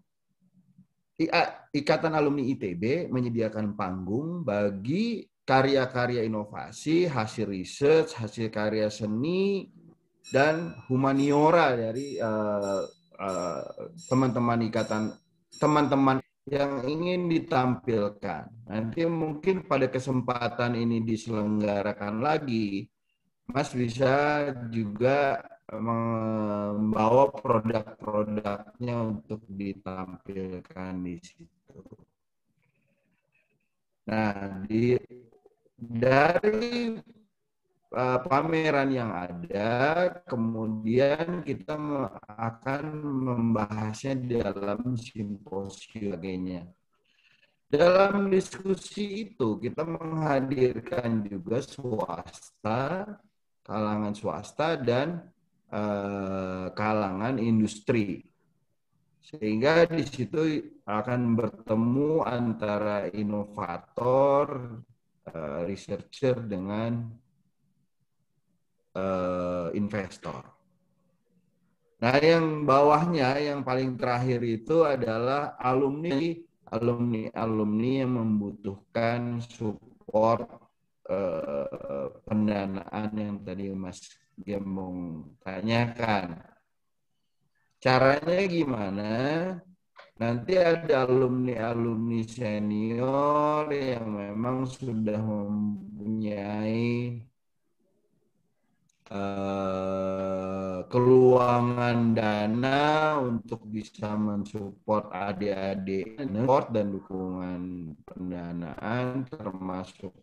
Ikatan Alumni ITB menyediakan panggung bagi karya-karya inovasi, hasil riset, hasil karya seni, dan humaniora dari teman-teman yang ingin ditampilkan. Nanti mungkin pada kesempatan ini diselenggarakan lagi, Mas bisa juga membawa produk-produknya untuk ditampilkan di situ. Nah, dari pameran yang ada, kemudian kita akan membahasnya dalam simposium sebagainya. Dalam diskusi itu kita menghadirkan juga swasta, kalangan swasta dan kalangan industri. Sehingga di situ akan bertemu antara inovator, researcher dengan investor. Nah, yang bawahnya, yang paling terakhir itu adalah alumni yang membutuhkan support pendanaan yang tadi Mas Gembong tanyakan. Caranya gimana? Nanti ada alumni senior yang memang sudah mempunyai keluangan dana untuk bisa mensupport adik-adik, support dan dukungan pendanaan termasuk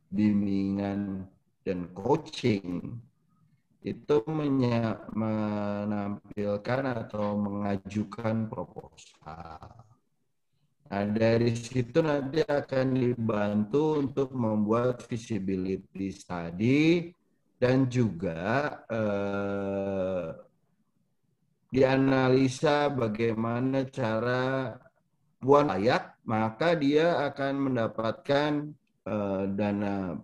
bimbingan dan coaching, itu menampilkan atau mengajukan proposal. Nah, dari situ nanti akan dibantu untuk membuat feasibility study dan juga dianalisa bagaimana cara buat layak, maka dia akan mendapatkan dana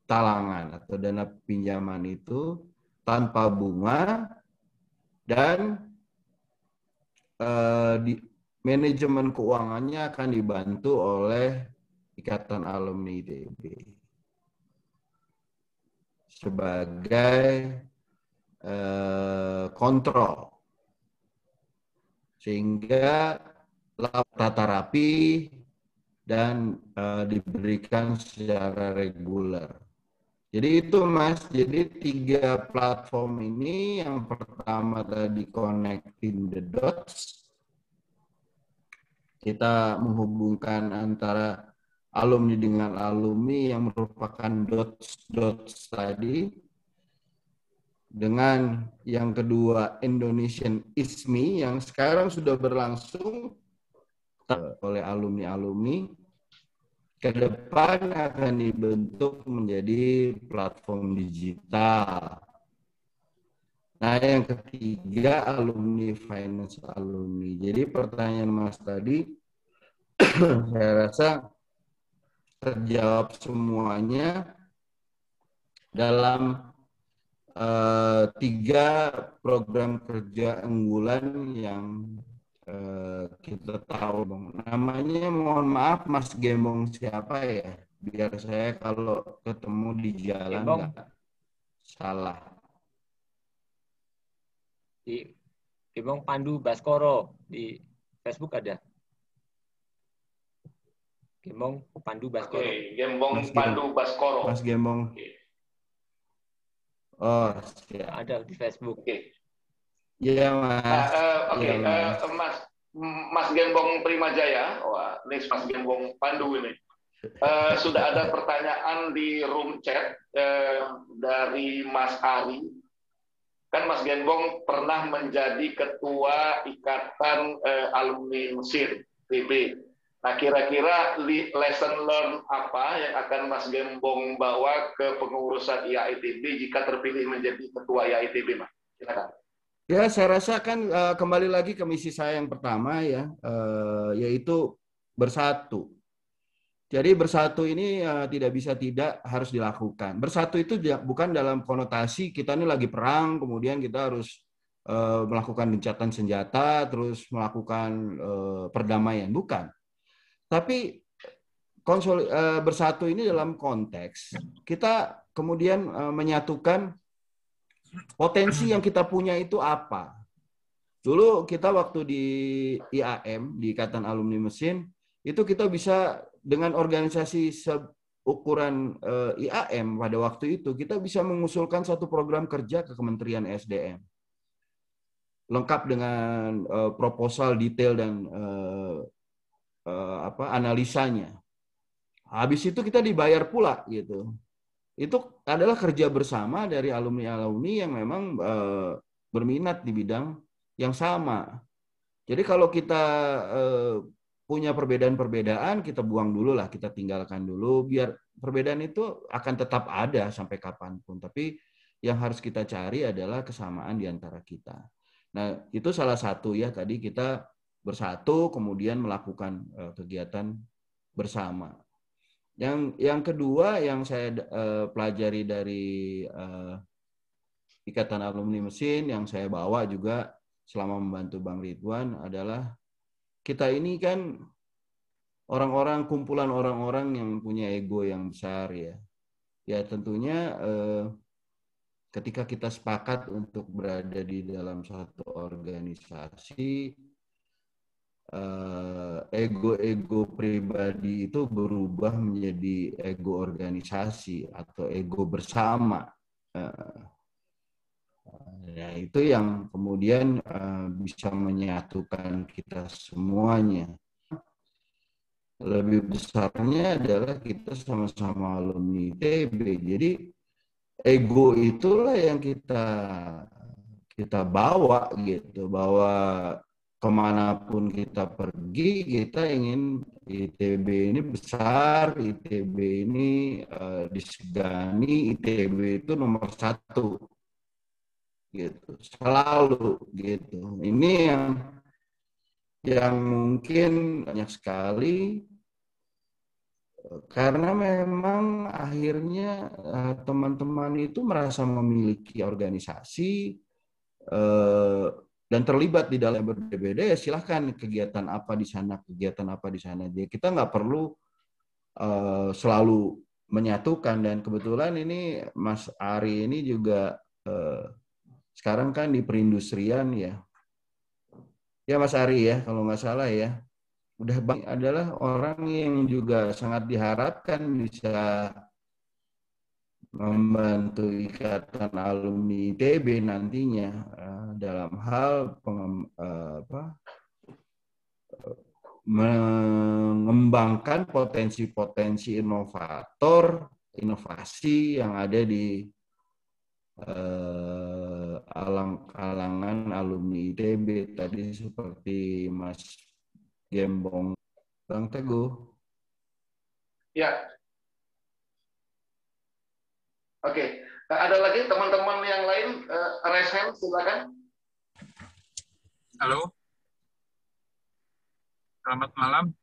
talangan atau dana pinjaman itu tanpa bunga dan manajemen keuangannya akan dibantu oleh Ikatan Alumni ITB sebagai kontrol, sehingga tata rapi dan diberikan secara reguler. Jadi itu Mas, jadi 3 platform ini, yang pertama tadi connecting the dots, kita menghubungkan antara alumni dengan alumni yang merupakan dots tadi, dengan yang kedua Indonesian ISMI yang sekarang sudah berlangsung oleh alumni-alumni, ke depan akan dibentuk menjadi platform digital. Nah, yang ketiga alumni finance alumni. Jadi pertanyaan Mas tadi saya rasa terjawab semuanya dalam 3 program kerja unggulan yang kita tahu, Bang. Namanya mohon maaf Mas Gembong siapa ya? Biar saya kalau ketemu di jalan nggak salah. Gembong Pandu Baskoro di Facebook ada. Gembong Pandu Baskoro. Oke, Gembong Pandu Baskoro. Mas Gembong. Oh, siap. Ada di Facebook. Oke. Iya, Mas. Oke, Mas Gembong Primajaya. Wah, ini Mas Gembong Pandu ini. Sudah ada pertanyaan di room chat dari Mas Ari. Kan Mas Gembong pernah menjadi ketua Ikatan Alumni Mesir, PB. Nah, kira-kira lesson learn apa yang akan Mas Gembong bawa ke pengurusan IAITB jika terpilih menjadi ketua IAITB, Mas? Silakan. Ya, saya rasa kan kembali lagi ke misi saya yang pertama ya, yaitu bersatu. Jadi bersatu ini tidak bisa tidak harus dilakukan. Bersatu itu bukan dalam konotasi kita ini lagi perang, kemudian kita harus melakukan gencatan senjata, terus melakukan perdamaian. Bukan. Tapi bersatu ini dalam konteks kita kemudian menyatukan potensi yang kita punya itu apa. Dulu kita waktu di IAM, di Ikatan Alumni Mesin, itu kita bisa dengan organisasi seukuran IAM pada waktu itu, kita bisa mengusulkan satu program kerja ke Kementerian SDM. Lengkap dengan proposal detail dan analisanya. Habis itu kita dibayar pula gitu. Itu adalah kerja bersama dari alumni-alumni yang memang berminat di bidang yang sama. Jadi kalau kita punya perbedaan-perbedaan, kita buang dulu lah, kita tinggalkan dulu, biar perbedaan itu akan tetap ada sampai kapanpun. Tapi yang harus kita cari adalah kesamaan di antara kita. Nah, itu salah satu ya, tadi kita bersatu, kemudian melakukan kegiatan bersama. Yang kedua yang saya pelajari dari Ikatan Alumni Mesin yang saya bawa juga selama membantu Bang Ridwan adalah kita ini kan orang-orang, kumpulan orang-orang yang punya ego yang besar ya. Ya tentunya ketika kita sepakat untuk berada di dalam satu organisasi, ego-ego pribadi itu berubah menjadi ego organisasi atau ego bersama. Ya, itu yang kemudian bisa menyatukan kita semuanya. Lebih besarnya adalah kita sama-sama alumni ITB. Jadi ego itulah yang kita bawa gitu, bahwa kemanapun kita pergi, kita ingin ITB ini besar, ITB ini disegani, ITB itu nomor 1 gitu, selalu gitu. Ini yang mungkin banyak sekali karena memang akhirnya teman-teman itu merasa memiliki organisasi dan terlibat di dalam berbeda, ya silahkan kegiatan apa di sana, kegiatan apa di sana. Jadi kita nggak perlu selalu menyatukan. Dan kebetulan ini Mas Ari ini juga sekarang kan di perindustrian ya. Ya Mas Ari ya, kalau nggak salah ya. Udah adalah orang yang juga sangat diharapkan bisa membantu Ikatan Alumni ITB nantinya dalam hal mengembangkan potensi-potensi inovasi yang ada di kalangan alumni ITB tadi seperti Mas Gembong, Bang Teguh. Ya. Oke. Ada lagi teman-teman yang lain? Raise hand, silakan. Halo. Selamat malam.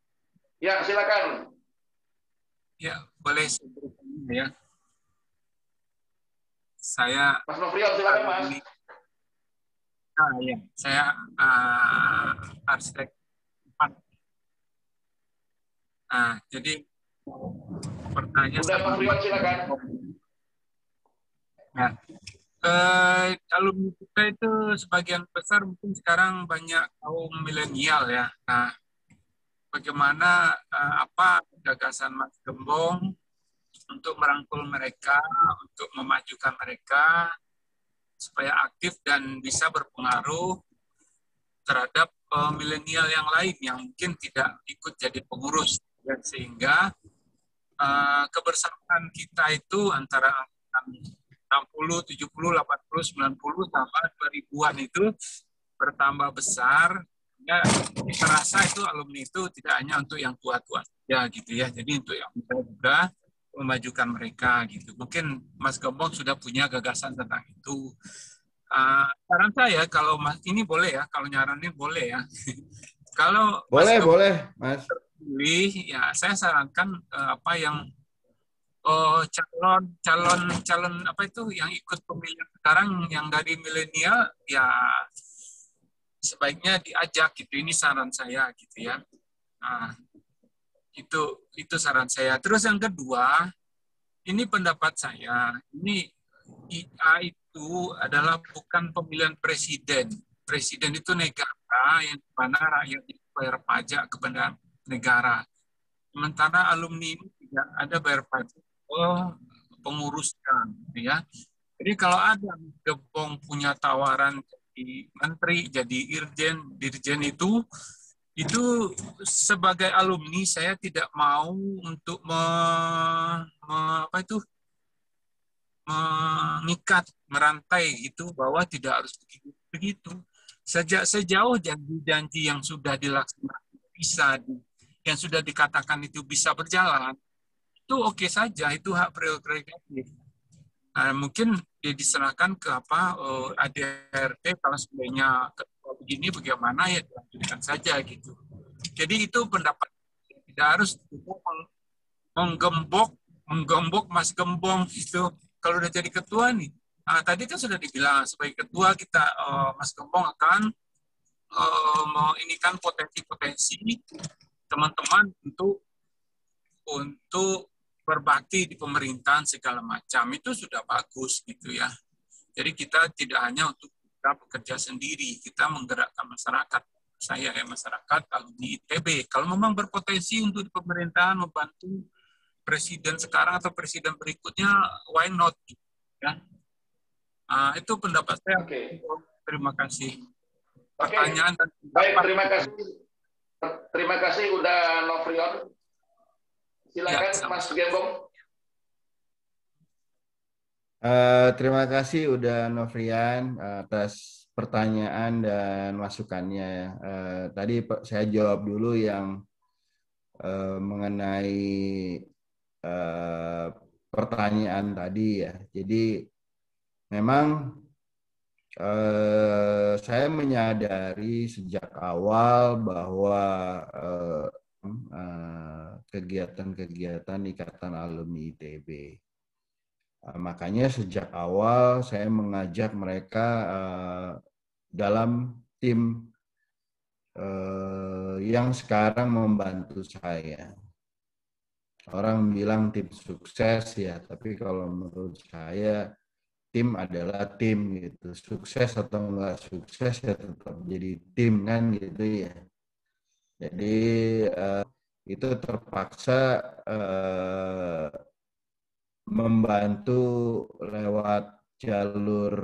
Ya, silakan. Ya, boleh ya. Saya Mas Nofrian, silakan Mas. Ya, saya arsitek. Nah, jadi pertanyaan Udah Mas Nofrian, silakan. Ya. Alumni kita itu sebagian besar mungkin sekarang banyak kaum milenial ya. Nah, bagaimana apa gagasan Mas Gembong untuk merangkul mereka, untuk memajukan mereka supaya aktif dan bisa berpengaruh terhadap milenial yang lain yang mungkin tidak ikut jadi pengurus, dan sehingga kebersamaan kita itu antara 60, 70, 80, 90 sampai 2000-an itu bertambah besar. Ya, kita rasa itu alumni itu tidak hanya untuk yang tua-tua ya gitu ya, jadi untuk yang muda juga memajukan mereka gitu. Mungkin Mas Gembong sudah punya gagasan tentang itu. Saran saya kalau Mas ini boleh ya, kalau nyaranin boleh ya. Kalau boleh Mas terpilih ya, saya sarankan apa yang calon apa itu yang ikut pemilihan sekarang yang dari milenial ya sebaiknya diajak gitu. Ini saran saya gitu ya. Nah, itu saran saya. Terus yang kedua, ini pendapat saya. Ini IA itu adalah bukan pemilihan presiden. Presiden itu negara yang mana rakyat bayar pajak kepada negara. Sementara alumni ini tidak ada bayar pajak penguruskan, ya. Jadi kalau ada Gembong punya tawaran jadi menteri, jadi dirjen itu sebagai alumni saya tidak mau untuk mengikat, merantai itu bahwa tidak harus begitu. Sejauh janji-janji yang sudah dilaksanakan yang sudah dikatakan itu bisa berjalan, itu oke saja, itu hak prerogatif. Mungkin dia diserahkan ke ADRT kalau sebenarnya begini bagaimana ya dilanjutkan saja gitu. Jadi itu pendapat, tidak harus menggembok Mas Gembong itu. Kalau udah jadi ketua nih, tadi kan sudah dibilang sebagai ketua kita Mas Gembong akan menginikan potensi-potensi teman-teman untuk berbakti di pemerintahan segala macam. Itu sudah bagus gitu ya. Jadi kita tidak hanya untuk kita bekerja sendiri, kita menggerakkan masyarakat. Saya masyarakat alumni ITB. Kalau memang berpotensi untuk di pemerintahan membantu presiden sekarang atau presiden berikutnya, why not? Ya. Itu pendapat saya. Oke. Terima kasih. Oke. Pertanyaan dan baik, terima kasih. Terima kasih udah Novrion. Silakan ya, Mas Gembong. Terima kasih udah Novrian atas pertanyaan dan masukannya. Tadi saya jawab dulu yang mengenai pertanyaan tadi ya. Jadi memang saya menyadari sejak awal bahwa kegiatan-kegiatan Ikatan Alumni ITB. Makanya sejak awal saya mengajak mereka dalam tim yang sekarang membantu saya. Orang bilang tim sukses ya, tapi kalau menurut saya tim adalah tim gitu. Sukses atau enggak sukses ya tetap jadi tim kan gitu ya. Jadi itu terpaksa membantu lewat jalur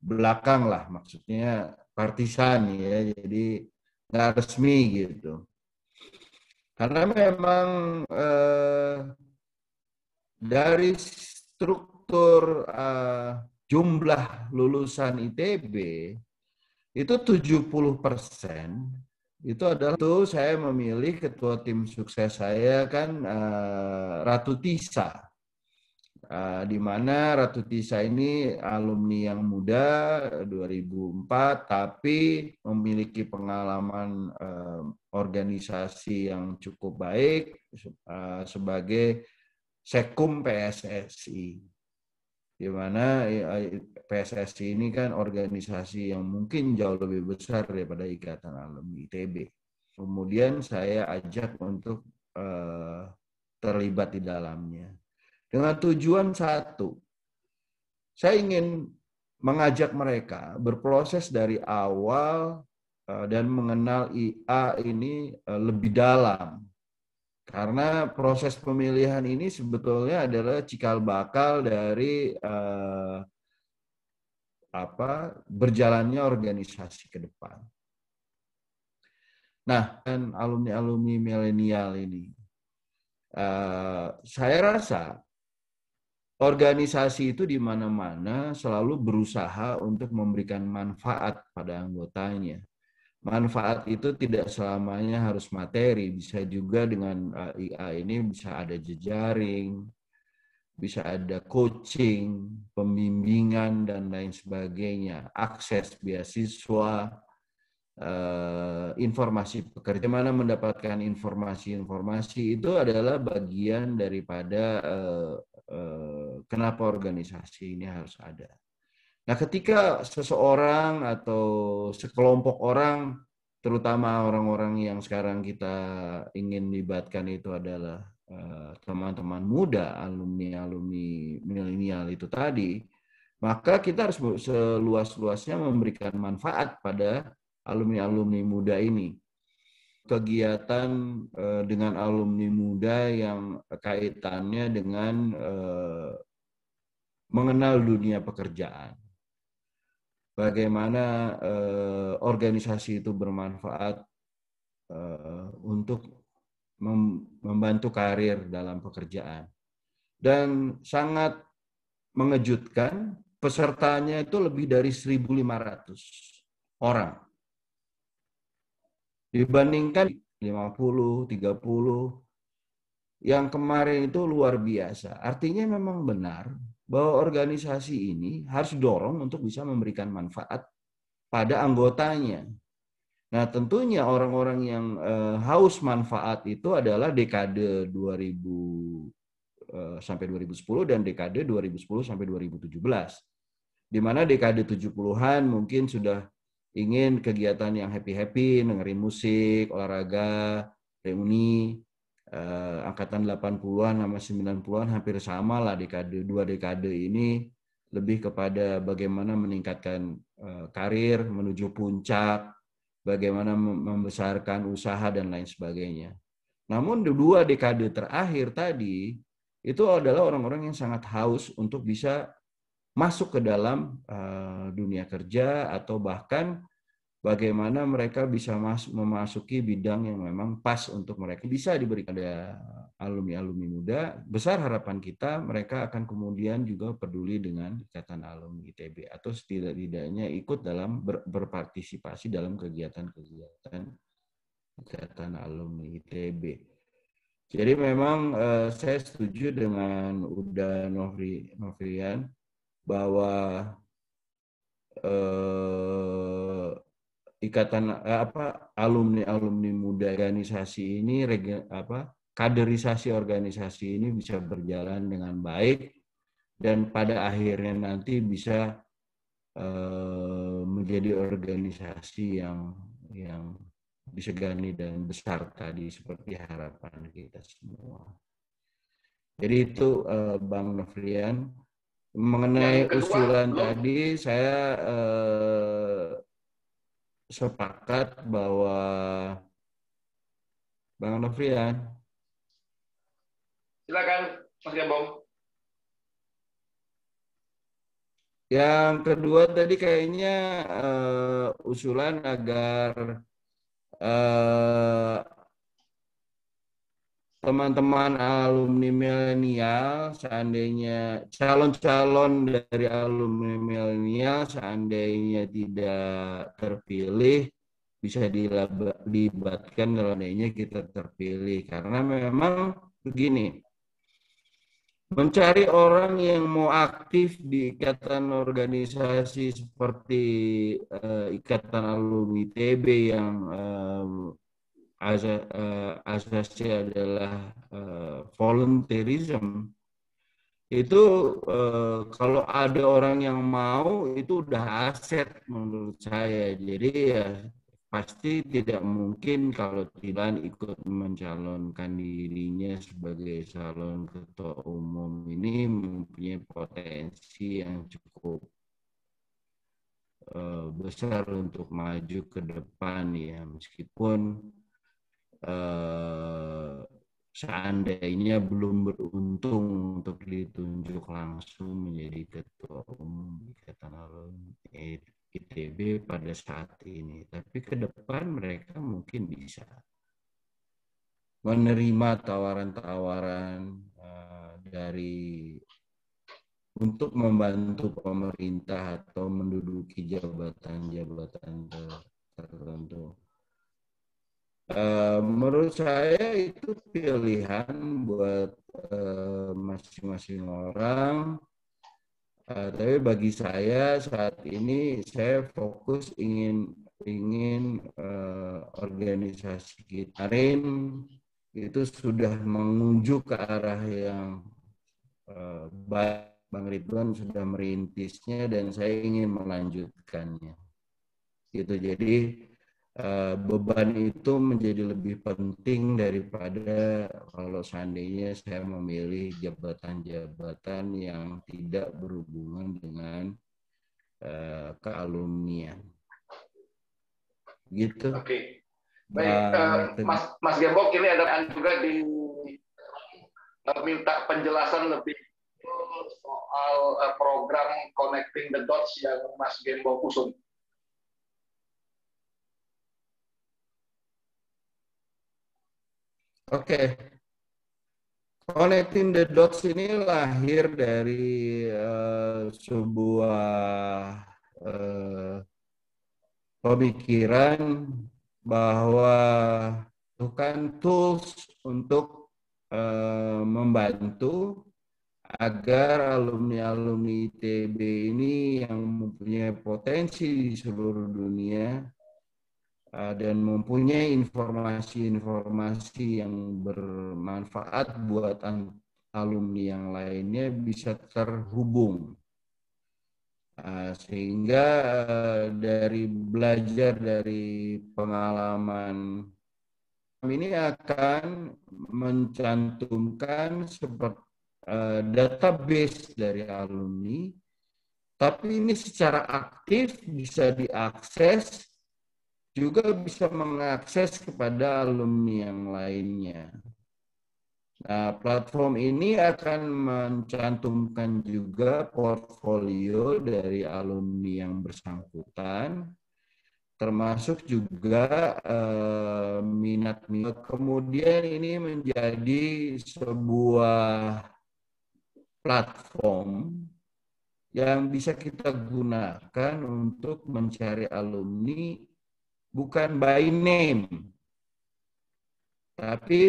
belakang lah, maksudnya partisan ya, jadi nggak resmi gitu. Karena memang dari struktur jumlah lulusan ITB itu 70% itu adalah itu saya memilih ketua tim sukses saya kan Ratu Tisa, di mana Ratu Tisa ini alumni yang muda 2004 tapi memiliki pengalaman organisasi yang cukup baik sebagai Sekum PSSI. Di mana PSSI ini kan organisasi yang mungkin jauh lebih besar daripada Ikatan Alumni ITB. Kemudian saya ajak untuk terlibat di dalamnya. Dengan tujuan satu, saya ingin mengajak mereka berproses dari awal dan mengenal IA ini lebih dalam. Karena proses pemilihan ini sebetulnya adalah cikal bakal dari berjalannya organisasi ke depan. Nah, dan alumni-alumni milenial ini, saya rasa organisasi itu di mana-mana selalu berusaha untuk memberikan manfaat pada anggotanya. Manfaat itu tidak selamanya harus materi, bisa juga dengan IA ini bisa ada jejaring, bisa ada coaching, pembimbingan, dan lain sebagainya, akses beasiswa, informasi pekerja. Mana mendapatkan informasi-informasi itu adalah bagian daripada kenapa organisasi ini harus ada. Nah, ketika seseorang atau sekelompok orang, terutama orang-orang yang sekarang kita ingin libatkan itu adalah teman-teman muda, alumni-alumni milenial itu tadi, maka kita harus seluas-luasnya memberikan manfaat pada alumni-alumni muda ini. Kegiatan dengan alumni muda yang kaitannya dengan mengenal dunia pekerjaan. Bagaimana organisasi itu bermanfaat untuk membantu karir dalam pekerjaan. Dan sangat mengejutkan, pesertanya itu lebih dari 1.500 orang. Dibandingkan 50, 30, yang kemarin itu luar biasa. Artinya memang benar bahwa organisasi ini harus dorong untuk bisa memberikan manfaat pada anggotanya. Nah, tentunya orang-orang yang haus manfaat itu adalah dekade 2010 sampai 2010 dan dekade 2010 sampai 2017. Di mana dekade 70-an mungkin sudah ingin kegiatan yang happy-happy, dengerin musik, olahraga, reuni. Angkatan 80-an sama 90-an hampir sama lah dua dekade ini lebih kepada bagaimana meningkatkan karir menuju puncak, bagaimana membesarkan usaha dan lain sebagainya. Namun dua dekade terakhir tadi itu adalah orang-orang yang sangat haus untuk bisa masuk ke dalam dunia kerja atau bahkan bagaimana mereka bisa memasuki bidang yang memang pas untuk mereka bisa diberikan pada alumni-alumni muda. Besar harapan kita mereka akan kemudian juga peduli dengan Ikatan Alumni ITB atau setidak-tidaknya ikut dalam berpartisipasi dalam kegiatan-kegiatan Ikatan Alumni ITB. Jadi memang saya setuju dengan Uda Novrian bahwa ikatan alumni muda organisasi ini kaderisasi organisasi ini bisa berjalan dengan baik dan pada akhirnya nanti bisa menjadi organisasi yang disegani dan besar tadi seperti harapan kita semua. Jadi itu Bang Novrian mengenai usulan tadi saya sepakat bahwa Bang Novrian. Silakan, Mas Gembong. Yang kedua tadi kayaknya usulan agar teman-teman alumni milenial, seandainya calon-calon dari alumni milenial seandainya tidak terpilih, bisa dilibatkan seandainya kita terpilih. Karena memang begini, mencari orang yang mau aktif di ikatan organisasi seperti Ikatan Alumni ITB yang asasnya adalah volunteerism, itu kalau ada orang yang mau itu udah aset menurut saya. Jadi ya pasti tidak mungkin kalau tidak ikut mencalonkan dirinya sebagai calon ketua umum ini mempunyai potensi yang cukup besar untuk maju ke depan ya, meskipun seandainya belum beruntung untuk ditunjuk langsung menjadi ketua umum Ikatan Alumni ITB pada saat ini. Tapi ke depan mereka mungkin bisa menerima tawaran-tawaran dari untuk membantu pemerintah atau menduduki jabatan-jabatan tertentu. Menurut saya itu pilihan buat masing-masing orang. Tapi bagi saya saat ini saya fokus ingin organisasi kita itu sudah mengunjuk ke arah yang baik. Bang Ridwan sudah merintisnya dan saya ingin melanjutkannya. Gitu. Jadi beban itu menjadi lebih penting daripada kalau seandainya saya memilih jabatan-jabatan yang tidak berhubungan dengan kealumnian. Gitu. Oke. Baik, Mas Gembong, ini ada juga minta penjelasan lebih soal program Connecting the Dots yang Mas Gembong usung. Oke. Connecting the Dots ini lahir dari sebuah pemikiran bahwa bukan tools untuk membantu agar alumni-alumni ITB ini yang mempunyai potensi di seluruh dunia dan mempunyai informasi-informasi yang bermanfaat buat alumni yang lainnya bisa terhubung. Sehingga dari belajar dari pengalaman ini akan mencantumkan seperti database dari alumni, tapi ini secara aktif bisa diakses, juga bisa mengakses kepada alumni yang lainnya. Nah, platform ini akan mencantumkan juga portfolio dari alumni yang bersangkutan, termasuk juga minat-minat. Kemudian ini menjadi sebuah platform yang bisa kita gunakan untuk mencari alumni bukan by name, tapi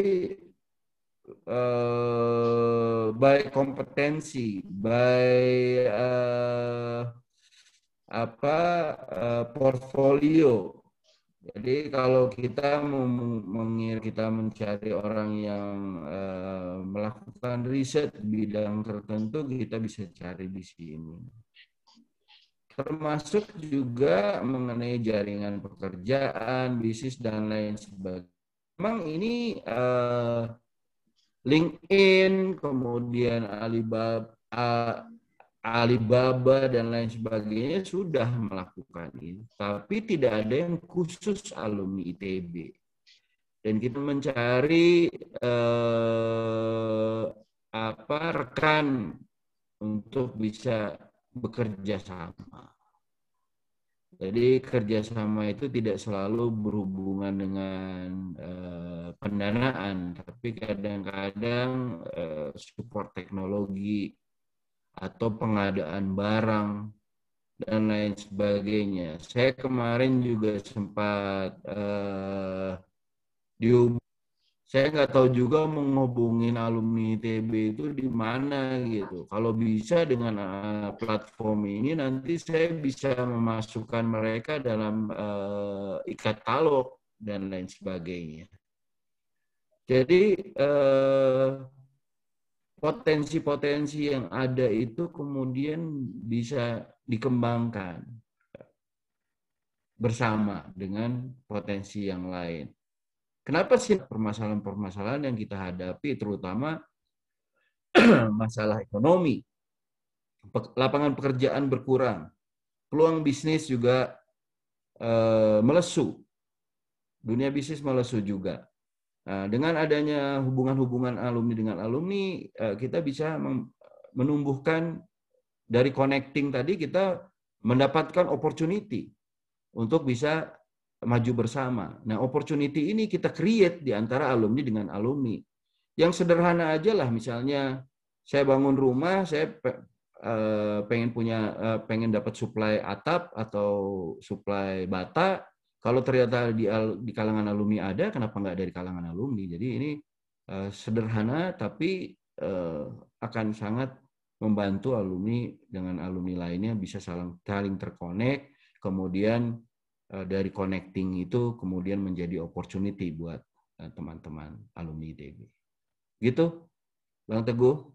by kompetensi, by portfolio. Jadi kalau kita kita mencari orang yang melakukan riset bidang tertentu, kita bisa cari di sini. Termasuk juga mengenai jaringan pekerjaan, bisnis dan lain sebagainya. Memang ini LinkedIn, kemudian Alibaba dan lain sebagainya sudah melakukan ini, tapi tidak ada yang khusus alumni ITB. Dan kita mencari rekan untuk bisa bekerja sama. Jadi kerjasama itu tidak selalu berhubungan dengan pendanaan, tapi kadang-kadang support teknologi atau pengadaan barang dan lain sebagainya. Saya kemarin juga sempat saya nggak tahu juga menghubungin alumni ITB itu di mana gitu. Kalau bisa dengan platform ini nanti saya bisa memasukkan mereka dalam e-katalog dan lain sebagainya. Jadi potensi-potensi yang ada itu kemudian bisa dikembangkan bersama dengan potensi yang lain. Kenapa sih permasalahan-permasalahan yang kita hadapi, terutama masalah ekonomi, lapangan pekerjaan berkurang, peluang bisnis juga melesu, dunia bisnis melesu juga. Nah, dengan adanya hubungan-hubungan alumni dengan alumni, kita bisa menumbuhkan dari connecting tadi, kita mendapatkan opportunity untuk bisa maju bersama. Nah, opportunity ini kita create di antara alumni dengan alumni. Yang sederhana aja lah, misalnya saya bangun rumah, saya pengen dapat suplai atap atau suplai bata. Kalau ternyata di kalangan alumni ada, kenapa nggak dari kalangan alumni? Jadi ini sederhana, tapi akan sangat membantu alumni dengan alumni lainnya bisa saling terkonek, kemudian dari connecting itu kemudian menjadi opportunity buat teman-teman alumni ITB. Gitu, Bang Teguh.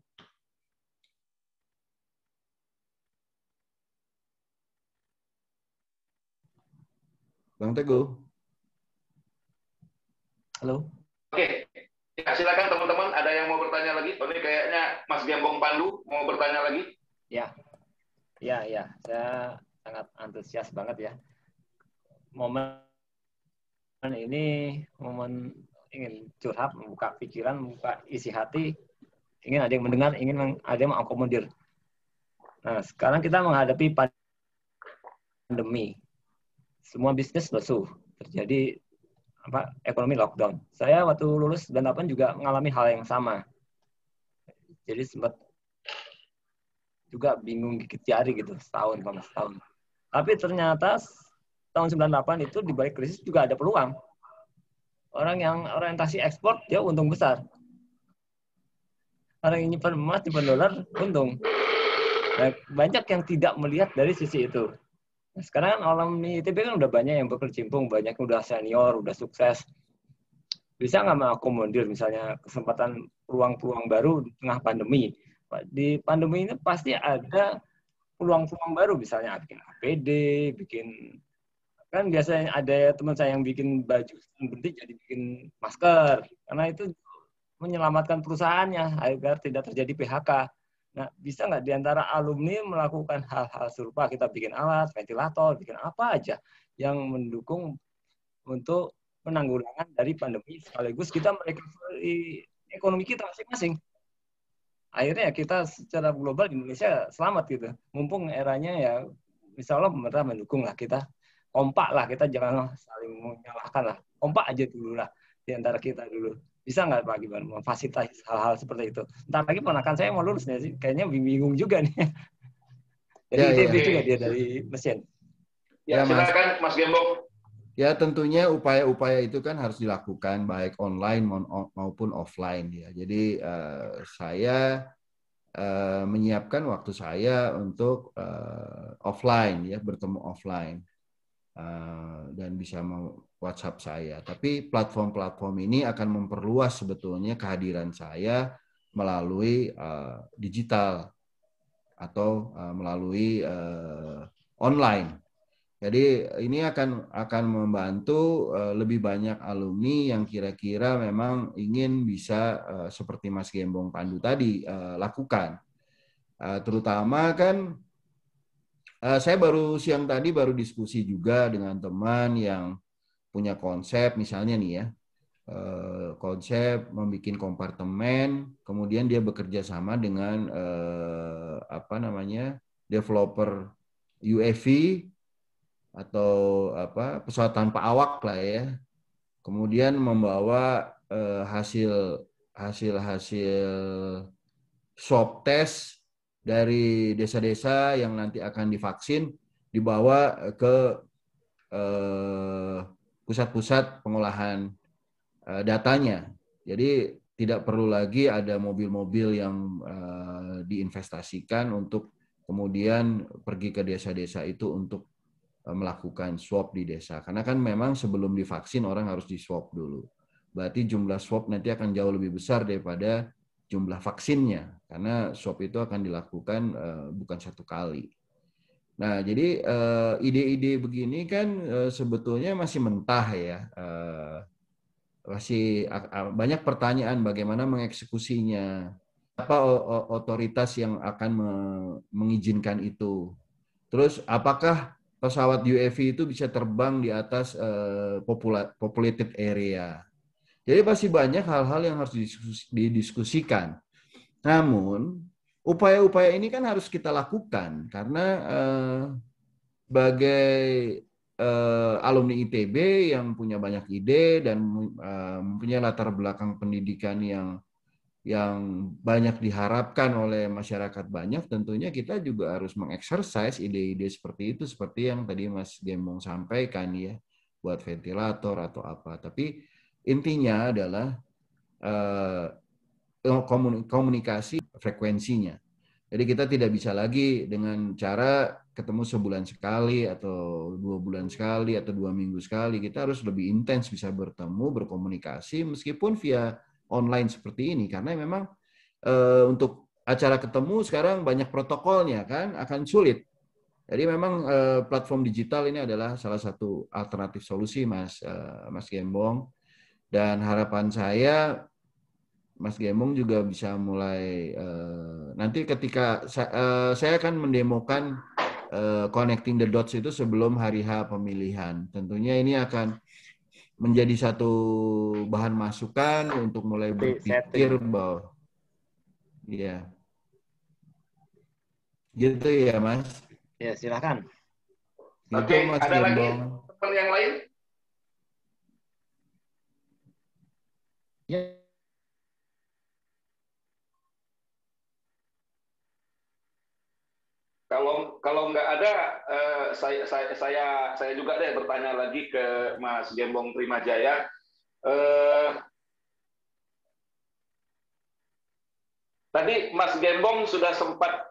Bang Teguh. Halo. Oke, ya, silakan teman-teman. Ada yang mau bertanya lagi? Ini kayaknya Mas Gembong Pandu mau bertanya lagi. Ya. Saya sangat antusias banget ya. Momen ini momen ingin curhat, membuka pikiran, membuka isi hati, ingin ada yang mendengar, ingin ada yang mengakomodir. Nah, sekarang kita menghadapi pandemi. Semua bisnis lesu, terjadi ekonomi lockdown. Saya waktu lulus 98 juga mengalami hal yang sama. Jadi sempat juga bingung gigit jari gitu, setahun. Tapi ternyata tahun 98 itu di balik krisis juga ada peluang. Orang yang orientasi ekspor, dia untung besar. Orang yang nyimpan emas, nyimpan dolar, untung. Nah, banyak yang tidak melihat dari sisi itu. Nah, sekarang kan alumni ITB kan udah banyak yang berkecimpung, banyak yang udah senior, udah sukses. bisa nggak mengakomodir misalnya kesempatan peluang-peluang baru di tengah pandemi. Di pandemi ini pasti ada peluang-peluang baru, misalnya bikin APD, bikin, kan biasanya ada teman saya yang bikin baju berhenti jadi bikin masker, karena itu menyelamatkan perusahaannya agar tidak terjadi PHK. Nah, bisa nggak di antara alumni melakukan hal-hal serupa, kita bikin alat, ventilator, bikin apa aja yang mendukung untuk penanggulangan dari pandemi, sekaligus kita merecovery ekonomi kita masing-masing. Akhirnya kita secara global Indonesia selamat gitu. Mumpung eranya ya, insya Allah pemerintah mendukung lah, kita kompak lah, kita jangan saling menyalahkan lah. Kompak aja dulu lah di antara kita dulu. Bisa nggak Pak Gimana memfasilitasi hal-hal seperti itu? Ntar lagi ponakan saya mau lulus nih sih, kayaknya bingung juga nih. Dari ITB juga dia, dari mesin. Ya, silakan Mas Gembong. Ya, tentunya upaya-upaya itu kan harus dilakukan baik online maupun offline ya. Jadi saya menyiapkan waktu saya untuk offline ya, bertemu offline dan bisa WhatsApp saya. Tapi platform-platform ini akan memperluas sebetulnya kehadiran saya melalui digital atau melalui online. Jadi ini akan membantu lebih banyak alumni yang kira-kira memang ingin bisa seperti Mas Gembong Pandu tadi lakukan. Terutama kan saya siang tadi baru diskusi juga dengan teman yang punya konsep, misalnya nih ya, konsep membuat kompartemen, kemudian dia bekerja sama dengan developer UAV atau pesawat tanpa awak lah ya, kemudian membawa hasil swab test dari desa-desa yang nanti akan divaksin, dibawa ke pusat-pusat pengolahan datanya. Jadi tidak perlu lagi ada mobil-mobil yang diinvestasikan untuk kemudian pergi ke desa-desa itu untuk melakukan swab di desa. Karena kan memang sebelum divaksin orang harus di swab dulu. Berarti jumlah swab nanti akan jauh lebih besar daripada jumlah vaksinnya. Karena swab itu akan dilakukan bukan satu kali. Nah, jadi ide-ide begini kan sebetulnya masih mentah ya. Masih banyak pertanyaan bagaimana mengeksekusinya. Apa otoritas yang akan mengizinkan itu? Terus apakah pesawat UAV itu bisa terbang di atas populated area? Jadi pasti banyak hal-hal yang harus didiskusikan. Namun upaya-upaya ini kan harus kita lakukan karena sebagai alumni ITB yang punya banyak ide dan mempunyai latar belakang pendidikan yang banyak diharapkan oleh masyarakat banyak, tentunya kita juga harus mengeksersis ide-ide seperti itu, seperti yang tadi Mas Gembong sampaikan ya, buat ventilator atau apa. Tapi intinya adalah komunikasi frekuensinya. Jadi kita tidak bisa lagi dengan cara ketemu sebulan sekali atau 2 bulan sekali atau 2 minggu sekali. Kita harus lebih intens bisa bertemu, berkomunikasi meskipun via online seperti ini, karena memang untuk acara ketemu sekarang banyak protokolnya kan, akan sulit. Jadi memang platform digital ini adalah salah satu alternatif solusi Mas Gembong, dan harapan saya Mas Gembong juga bisa mulai nanti ketika saya akan mendemokan connecting the dots itu sebelum hari H pemilihan. Tentunya ini akan menjadi satu bahan masukan untuk mulai berpikir bahwa ya gitu ya Mas. Ya silakan. Oke, Mas ada Gembong. Lagi teman yang lain? Ya. Kalau nggak ada, saya juga deh bertanya lagi ke Mas Gembong Primajaya. Tadi Mas Gembong sudah sempat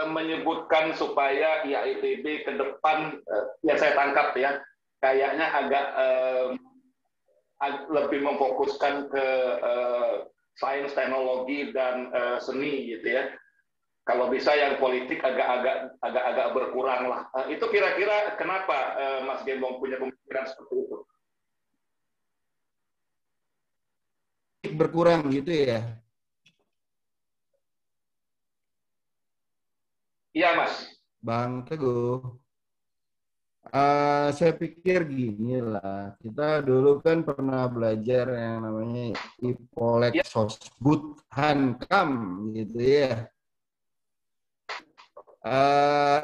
menyebutkan supaya IAITB ke depan, ya saya tangkap ya, kayaknya agak lebih memfokuskan ke sains, teknologi, dan seni gitu ya. Kalau bisa yang politik agak berkurang lah. Itu kira-kira kenapa Mas Gembong punya pemikiran seperti itu? Berkurang gitu ya? Iya Mas. Bang Teguh. Saya pikir gini lah, kita dulu kan pernah belajar yang namanya Ipolek Sosbud Hankam gitu ya.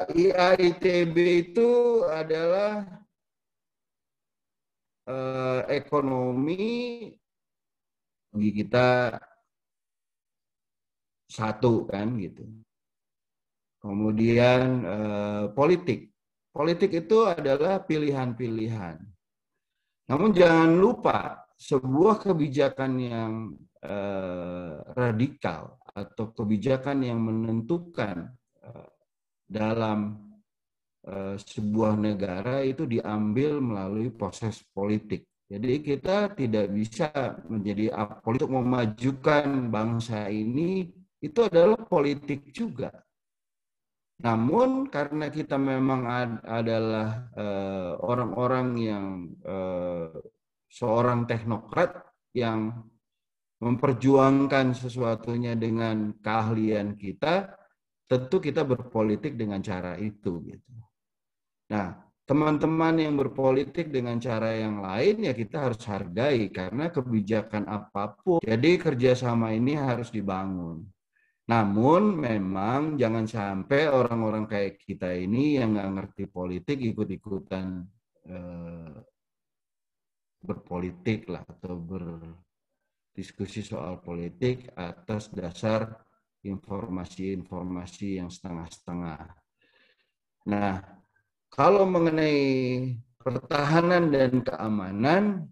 IAITB itu adalah ekonomi bagi kita satu kan gitu. Kemudian politik. Politik itu adalah pilihan-pilihan. Namun jangan lupa sebuah kebijakan yang radikal atau kebijakan yang menentukan dalam sebuah negara itu diambil melalui proses politik. Jadi kita tidak bisa menjadi apolitik untuk memajukan bangsa ini, itu adalah politik juga. Namun karena kita memang adalah orang-orang yang seorang teknokrat yang memperjuangkan sesuatunya dengan keahlian kita, tentu kita berpolitik dengan cara itu gitu. Nah, teman-teman yang berpolitik dengan cara yang lain ya kita harus hargai karena kebijakan apapun. Jadi kerjasama ini harus dibangun. Namun memang jangan sampai orang-orang kayak kita ini yang nggak ngerti politik ikut-ikutan berpolitik lah atau berdiskusi soal politik atas dasar informasi-informasi yang setengah-setengah. Nah, kalau mengenai pertahanan dan keamanan,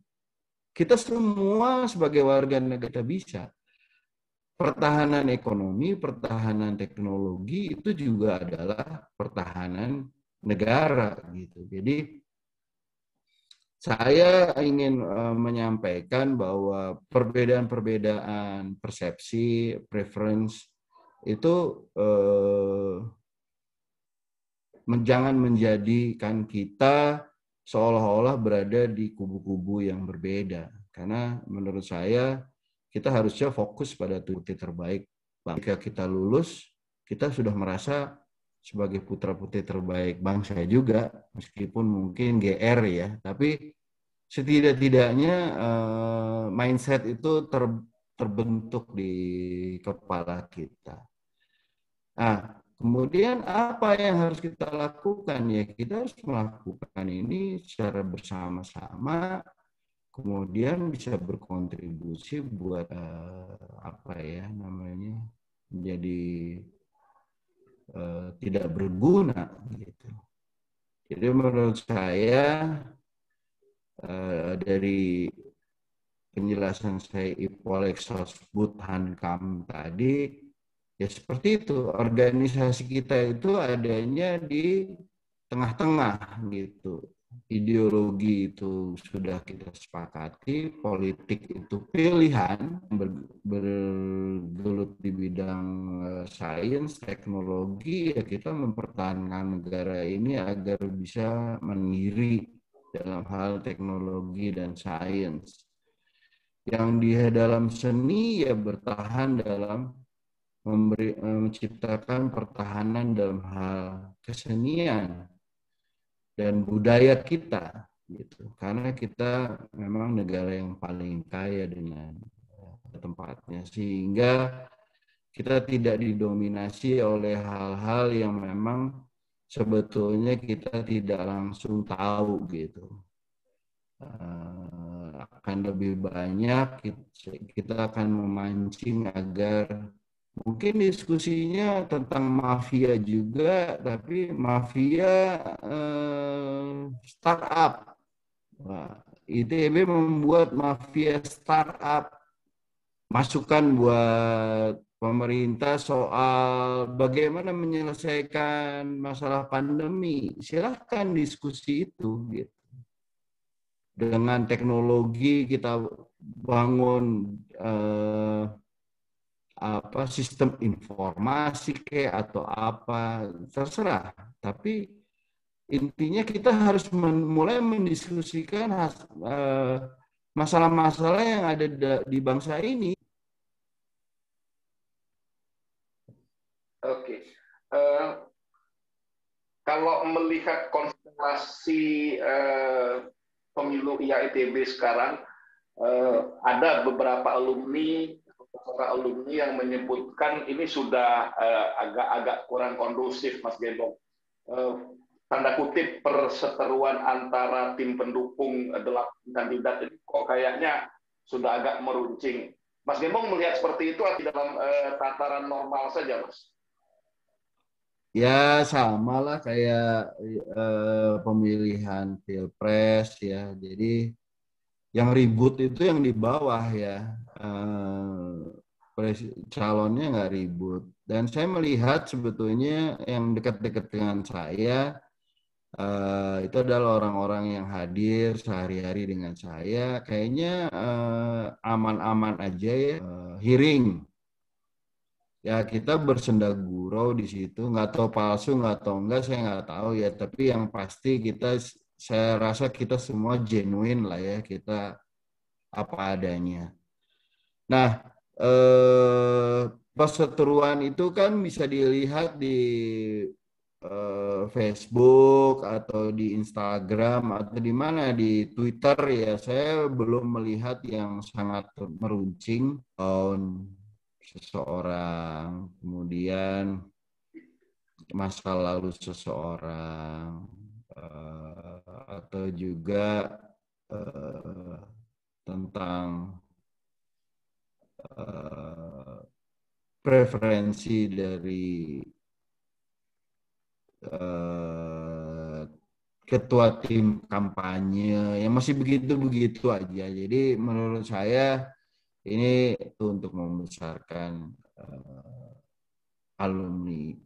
kita semua sebagai warga negara bisa. Pertahanan ekonomi, pertahanan teknologi itu juga adalah pertahanan negara gitu. Jadi saya ingin menyampaikan bahwa perbedaan-perbedaan persepsi, preference itu jangan menjadikan kita seolah-olah berada di kubu-kubu yang berbeda. Karena menurut saya kita harusnya fokus pada putri terbaik. Jika kita lulus, kita sudah merasa sebagai putra-putri terbaik bangsa juga, meskipun mungkin GR ya, tapi setidak-tidaknya mindset itu terbentuk di kepala kita. Nah, kemudian apa yang harus kita lakukan? Ya, kita harus melakukan ini secara bersama-sama, kemudian bisa berkontribusi buat menjadi tidak berguna gitu. Jadi menurut saya dari penjelasan saya Ipolek Sosbud Hankam tadi ya seperti itu, organisasi kita itu adanya di tengah-tengah gitu. Ideologi itu sudah kita sepakati, politik itu pilihan, bergelut di bidang sains, teknologi, ya kita mempertahankan negara ini agar bisa mandiri dalam hal teknologi dan sains. Yang di dalam seni ya bertahan dalam menciptakan pertahanan dalam hal kesenian dan budaya kita gitu, karena kita memang negara yang paling kaya dengan tempatnya, sehingga kita tidak didominasi oleh hal-hal yang memang sebetulnya kita tidak langsung tahu gitu. Akan lebih banyak kita akan memancing agar mungkin diskusinya tentang mafia juga, tapi mafia startup. ITB membuat mafia startup. Masukan buat pemerintah soal bagaimana menyelesaikan masalah pandemi. Silahkan diskusi itu. Gitu. dengan teknologi kita bangun sistem informasi atau apa, terserah. Tapi intinya kita harus mulai mendiskusikan masalah-masalah yang ada di bangsa ini. Oke. Kalau melihat konstelasi pemilu IAITB sekarang, ada beberapa alumni yang menyebutkan ini sudah agak-agak kurang kondusif, Mas Gembong. Tanda kutip perseteruan antara tim pendukung 8 kandidat ini kok kayaknya sudah agak meruncing. Mas Gembong melihat seperti itu atau dalam tataran normal saja, Mas? Ya sama lah kayak pemilihan pilpres ya. Jadi yang ribut itu yang di bawah ya. Calonnya nggak ribut. Dan saya melihat sebetulnya yang dekat-dekat dengan saya itu adalah orang-orang yang hadir sehari-hari dengan saya. Kayaknya aman-aman aja ya. Hearing. Ya kita bersenda gurau di situ, nggak tahu palsu, nggak tahu enggak, saya nggak tahu ya. Tapi yang pasti saya rasa kita semua genuine lah ya, kita apa adanya. Nah, perseteruan itu kan bisa dilihat di Facebook atau di Instagram atau di mana di Twitter ya. Saya belum melihat yang sangat meruncing seseorang, kemudian masa lalu seseorang, atau juga tentang preferensi dari ketua tim kampanye yang masih begitu-begitu aja. Jadi menurut saya ini untuk membesarkan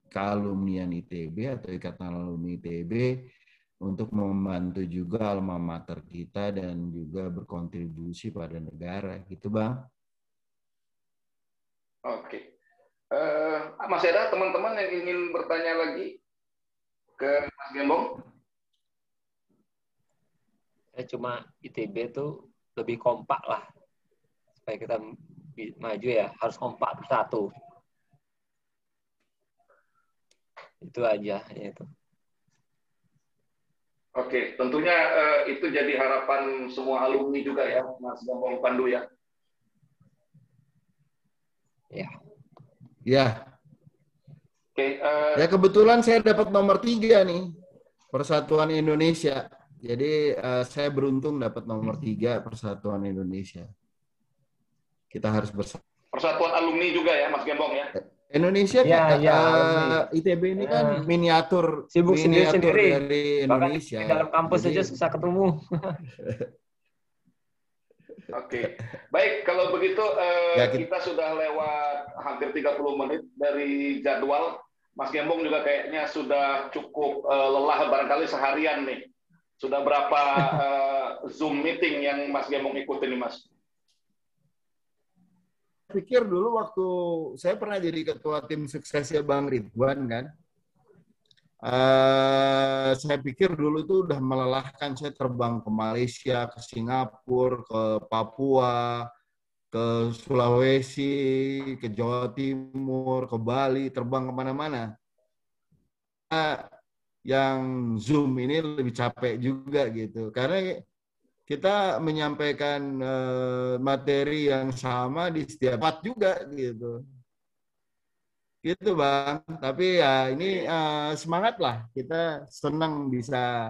kealumnian ITB atau Ikatan Alumni ITB untuk membantu juga alma mater kita dan juga berkontribusi pada negara, gitu Bang. Oke. Masih ada teman-teman yang ingin bertanya lagi ke Mas Gembong? Cuma ITB itu lebih kompak lah. Supaya kita maju ya, harus kompak bersatu. Itu aja. Itu. Oke, tentunya itu jadi harapan semua alumni juga ya, Mas Gembong Pandu ya. Ya. Ya. Oke. Ya kebetulan saya dapat nomor 3 nih, Persatuan Indonesia. Jadi saya beruntung dapat nomor 3 Persatuan Indonesia. Kita harus bersatu. Persatuan alumni juga ya, Mas Gembong ya. Indonesia ITB ini kan miniatur sendiri dari Indonesia. Di dalam kampus saja susah ketemu. Oke. Baik, kalau begitu kita sudah lewat hampir 30 menit dari jadwal. Mas Gembong juga kayaknya sudah cukup lelah barangkali seharian nih. Sudah berapa Zoom meeting yang Mas Gembong ikutin nih, Mas? Pikir dulu waktu saya pernah jadi ketua tim suksesnya Bang Ridwan kan, saya pikir dulu itu udah melelahkan. Saya terbang ke Malaysia, ke Singapura, ke Papua, ke Sulawesi, ke Jawa Timur, ke Bali, terbang kemana-mana. Yang Zoom ini lebih capek juga gitu, karena kita menyampaikan materi yang sama di setiap tempat juga gitu. Gitu Bang. Tapi ya ini semangat lah. Kita senang bisa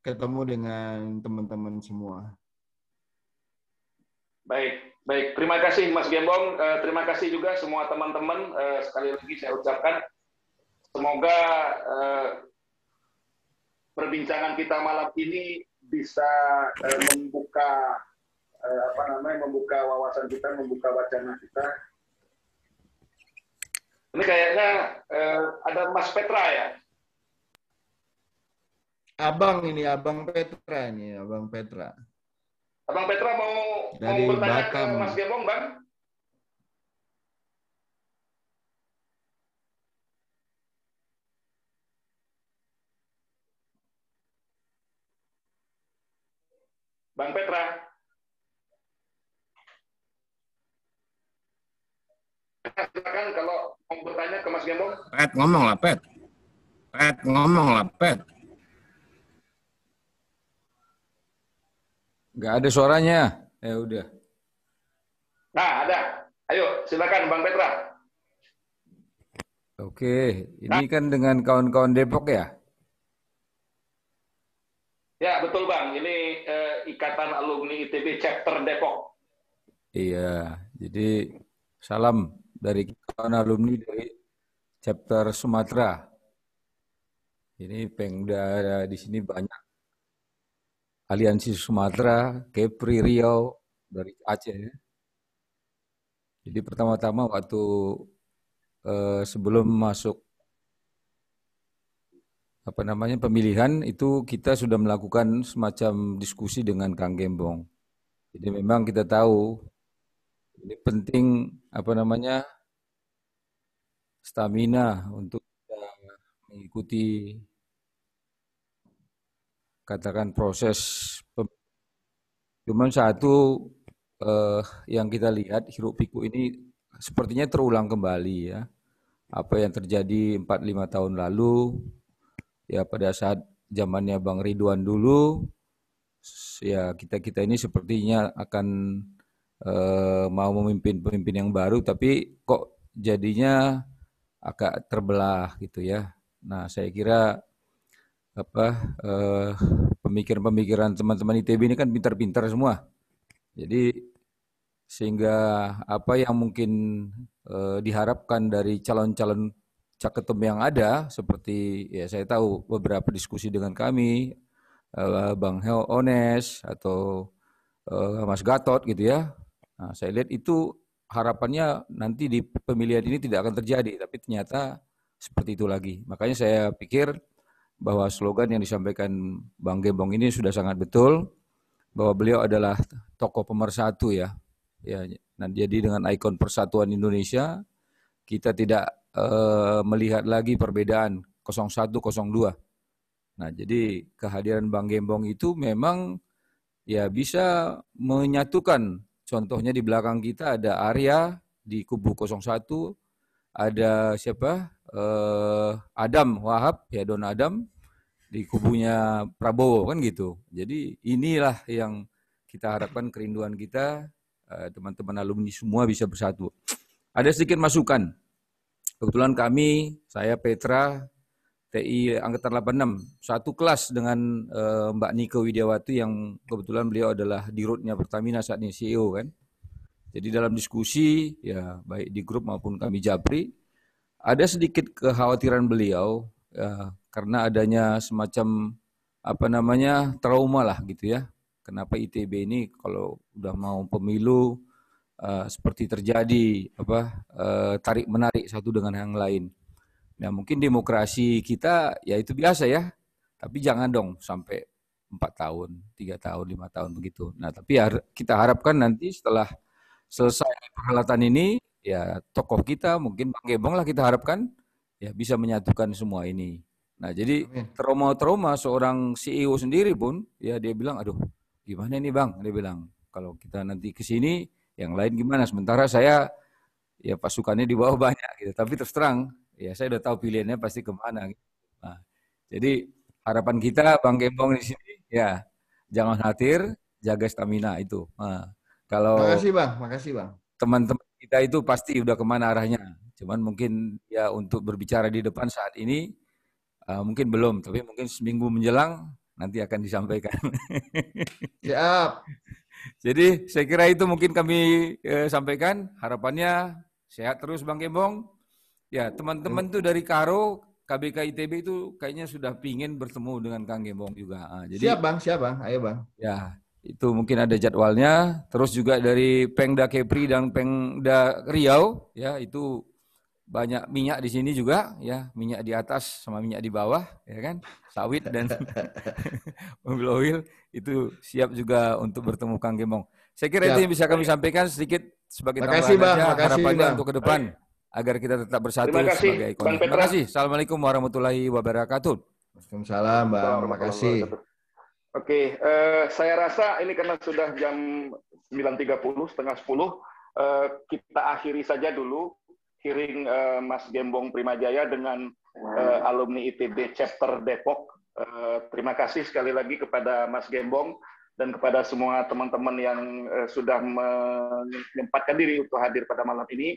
ketemu dengan teman-teman semua. Baik. Terima kasih Mas Gembong. Terima kasih juga semua teman-teman. Sekali lagi saya ucapkan semoga perbincangan kita malam ini bisa membuka membuka wawasan kita, membuka wacana kita. Ini kayaknya ada Mas Petra ya? Abang Petra. Abang Petra mau Dari bertanya ke Batam. Mas Gembong, Bang? Bang Petra. Silakan kalau mau bertanya ke Mas Gembong. Pet, ngomong lah, Pet. Pet, ngomong lah, Pet. Nggak ada suaranya. Ya udah. Nah, ada. Ayo, silakan Bang Petra. Oke, ini kan dengan kawan-kawan Depok ya? Ya, betul Bang. Ini Ikatan Alumni ITB Chapter Depok. Iya, jadi salam dari kawan alumni dari chapter Sumatera. Ini Pengda di sini banyak. Aliansi Sumatera, Kepri Riau dari Aceh. Jadi pertama-tama waktu sebelum masuk pemilihan itu kita sudah melakukan semacam diskusi dengan Kang Gembong. Jadi memang kita tahu ini penting stamina untuk mengikuti katakan proses. Cuman satu yang kita lihat hiruk pikuk ini sepertinya terulang kembali ya. Apa yang terjadi 4-5 tahun lalu ya pada saat zamannya Bang Ridwan dulu ya kita ini sepertinya akan mau memimpin pemimpin yang baru tapi kok jadinya agak terbelah gitu ya. Nah, saya kira pemikiran-pemikiran teman-teman ITB ini kan pintar-pintar semua. Jadi sehingga apa yang mungkin diharapkan dari calon-calon caketum yang ada seperti ya saya tahu beberapa diskusi dengan kami Bang Ones atau Mas Gatot gitu ya. Nah, saya lihat itu harapannya nanti di pemilihan ini tidak akan terjadi, tapi ternyata seperti itu lagi. Makanya saya pikir bahwa slogan yang disampaikan Bang Gembong ini sudah sangat betul, bahwa beliau adalah tokoh pemersatu ya. Ya, nah jadi dengan ikon persatuan Indonesia, kita tidak melihat lagi perbedaan 01, 02. Nah, jadi kehadiran Bang Gembong itu memang ya bisa menyatukan. Contohnya di belakang kita ada Arya di kubu 01, ada siapa? Adam Wahab, ya Don Adam di kubunya Prabowo kan gitu. Jadi inilah yang kita harapkan kerinduan kita teman-teman alumni semua bisa bersatu. Ada sedikit masukan. Kebetulan kami, saya Petra, TI Angkatan 86, satu kelas dengan Mbak Nike Widiawati yang kebetulan beliau adalah dirutnya Pertamina saat ini CEO kan. Jadi dalam diskusi ya baik di grup maupun kami Japri ada sedikit kekhawatiran beliau ya, karena adanya semacam trauma lah gitu ya. Kenapa ITB ini kalau udah mau pemilu seperti terjadi tarik menarik satu dengan yang lain. Nah mungkin demokrasi kita ya itu biasa ya, tapi jangan dong sampai 4 tahun, 3 tahun, 5 tahun begitu. Nah tapi kita harapkan nanti setelah selesai perhelatan ini, ya tokoh kita mungkin Bang Gembong lah kita harapkan ya bisa menyatukan semua ini. Nah jadi trauma-trauma seorang CEO sendiri pun ya dia bilang aduh gimana ini Bang, dia bilang kalau kita nanti ke sini yang lain gimana, sementara saya ya pasukannya di bawah banyak gitu, tapi terus terang ya saya udah tahu pilihannya pasti kemana. Nah, jadi harapan kita Bang Gembong di sini ya jangan khawatir, jaga stamina itu. Nah, kalau makasih Bang. teman-teman kita itu pasti udah kemana arahnya. Cuman mungkin ya untuk berbicara di depan saat ini mungkin belum, tapi mungkin seminggu menjelang nanti akan disampaikan. Siap. Jadi saya kira itu mungkin kami sampaikan. Harapannya sehat terus Bang Gembong. Ya teman-teman tuh dari Karo, KBK ITB itu kayaknya sudah pingin bertemu dengan Kang Gembong juga. Nah, jadi, siap Bang, ayo Bang. Ya itu mungkin ada jadwalnya. Terus juga dari Pengda Kepri dan Pengda Riau, ya itu banyak minyak di sini juga, ya, minyak di atas sama minyak di bawah, ya kan, sawit dan mobil oil itu siap juga untuk bertemu Kang Gembong. Saya kira itu yang bisa kami sampaikan sedikit sebagai tambahan aja harapannya untuk ke depan agar kita tetap bersatu sebagai ikon. Terima kasih. Assalamualaikum warahmatullahi wabarakatuh. Waalaikumsalam, Bang. Terima kasih. Oke, saya rasa ini karena sudah jam 9.30, setengah 10, kita akhiri saja dulu hearing Mas Gembong Primajaya dengan alumni ITB Chapter Depok. Terima kasih sekali lagi kepada Mas Gembong dan kepada semua teman-teman yang sudah menyempatkan diri untuk hadir pada malam ini.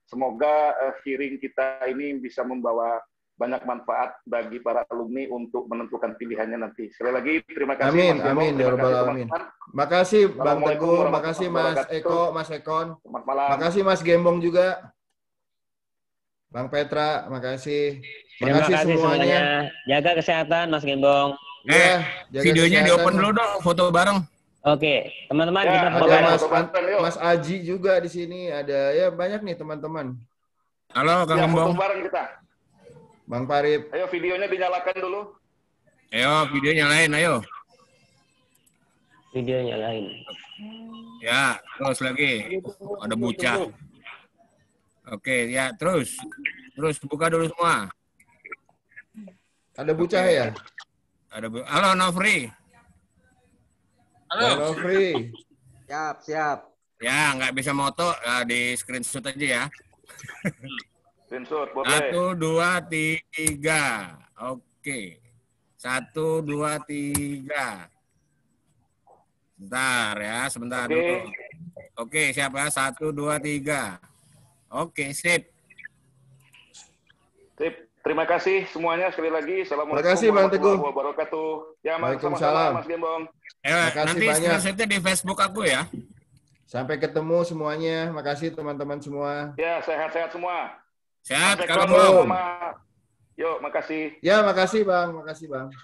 Semoga hearing kita ini bisa membawa banyak manfaat bagi para alumni untuk menentukan pilihannya nanti. Sekali lagi terima kasih. Amin, Mas amin, ya Rabbal alamin. Makasih Bang Teguh, makasih Mas Eko, Mas Ekon. Selamat malam. Makasih Mas Gembong juga. Bang Petra, makasih. Makasih semuanya. Jaga kesehatan Mas Gembong. Videonya di-open dulu dong, foto bareng. Oke, teman-teman kita foto bareng. Mas Aji juga di sini ada, ya banyak nih teman-teman. Halo Kang Gembong. Foto bareng kita. Bang Parip. Ayo videonya dinyalakan dulu. Ayo video nyalain, ayo. Video nyalain. Ya, terus lagi. Ada bucah. Oke, ya terus. Terus buka dulu semua. Ada bucah ya? Halo Nofri. Halo Nofri. Siap. Ya, nggak bisa moto, di screenshot aja ya. Screenshot, boleh. 1, 2, 3. Oke. 1, 2, 3. Sebentar dulu. Oke, siapa? 1, 2, 3. Oke, sip. Terima kasih semuanya sekali lagi. Assalamualaikum warahmatullahi wabarakatuh. Ya, Waalaikumsalam. Mas Gembong. Nanti screenshotnya di Facebook aku ya. Sampai ketemu semuanya. Makasih teman-teman semua. Ya, sehat-sehat semua. Sehat, Kang Gembong. Yuk, makasih. Ya, makasih Bang. Makasih Bang.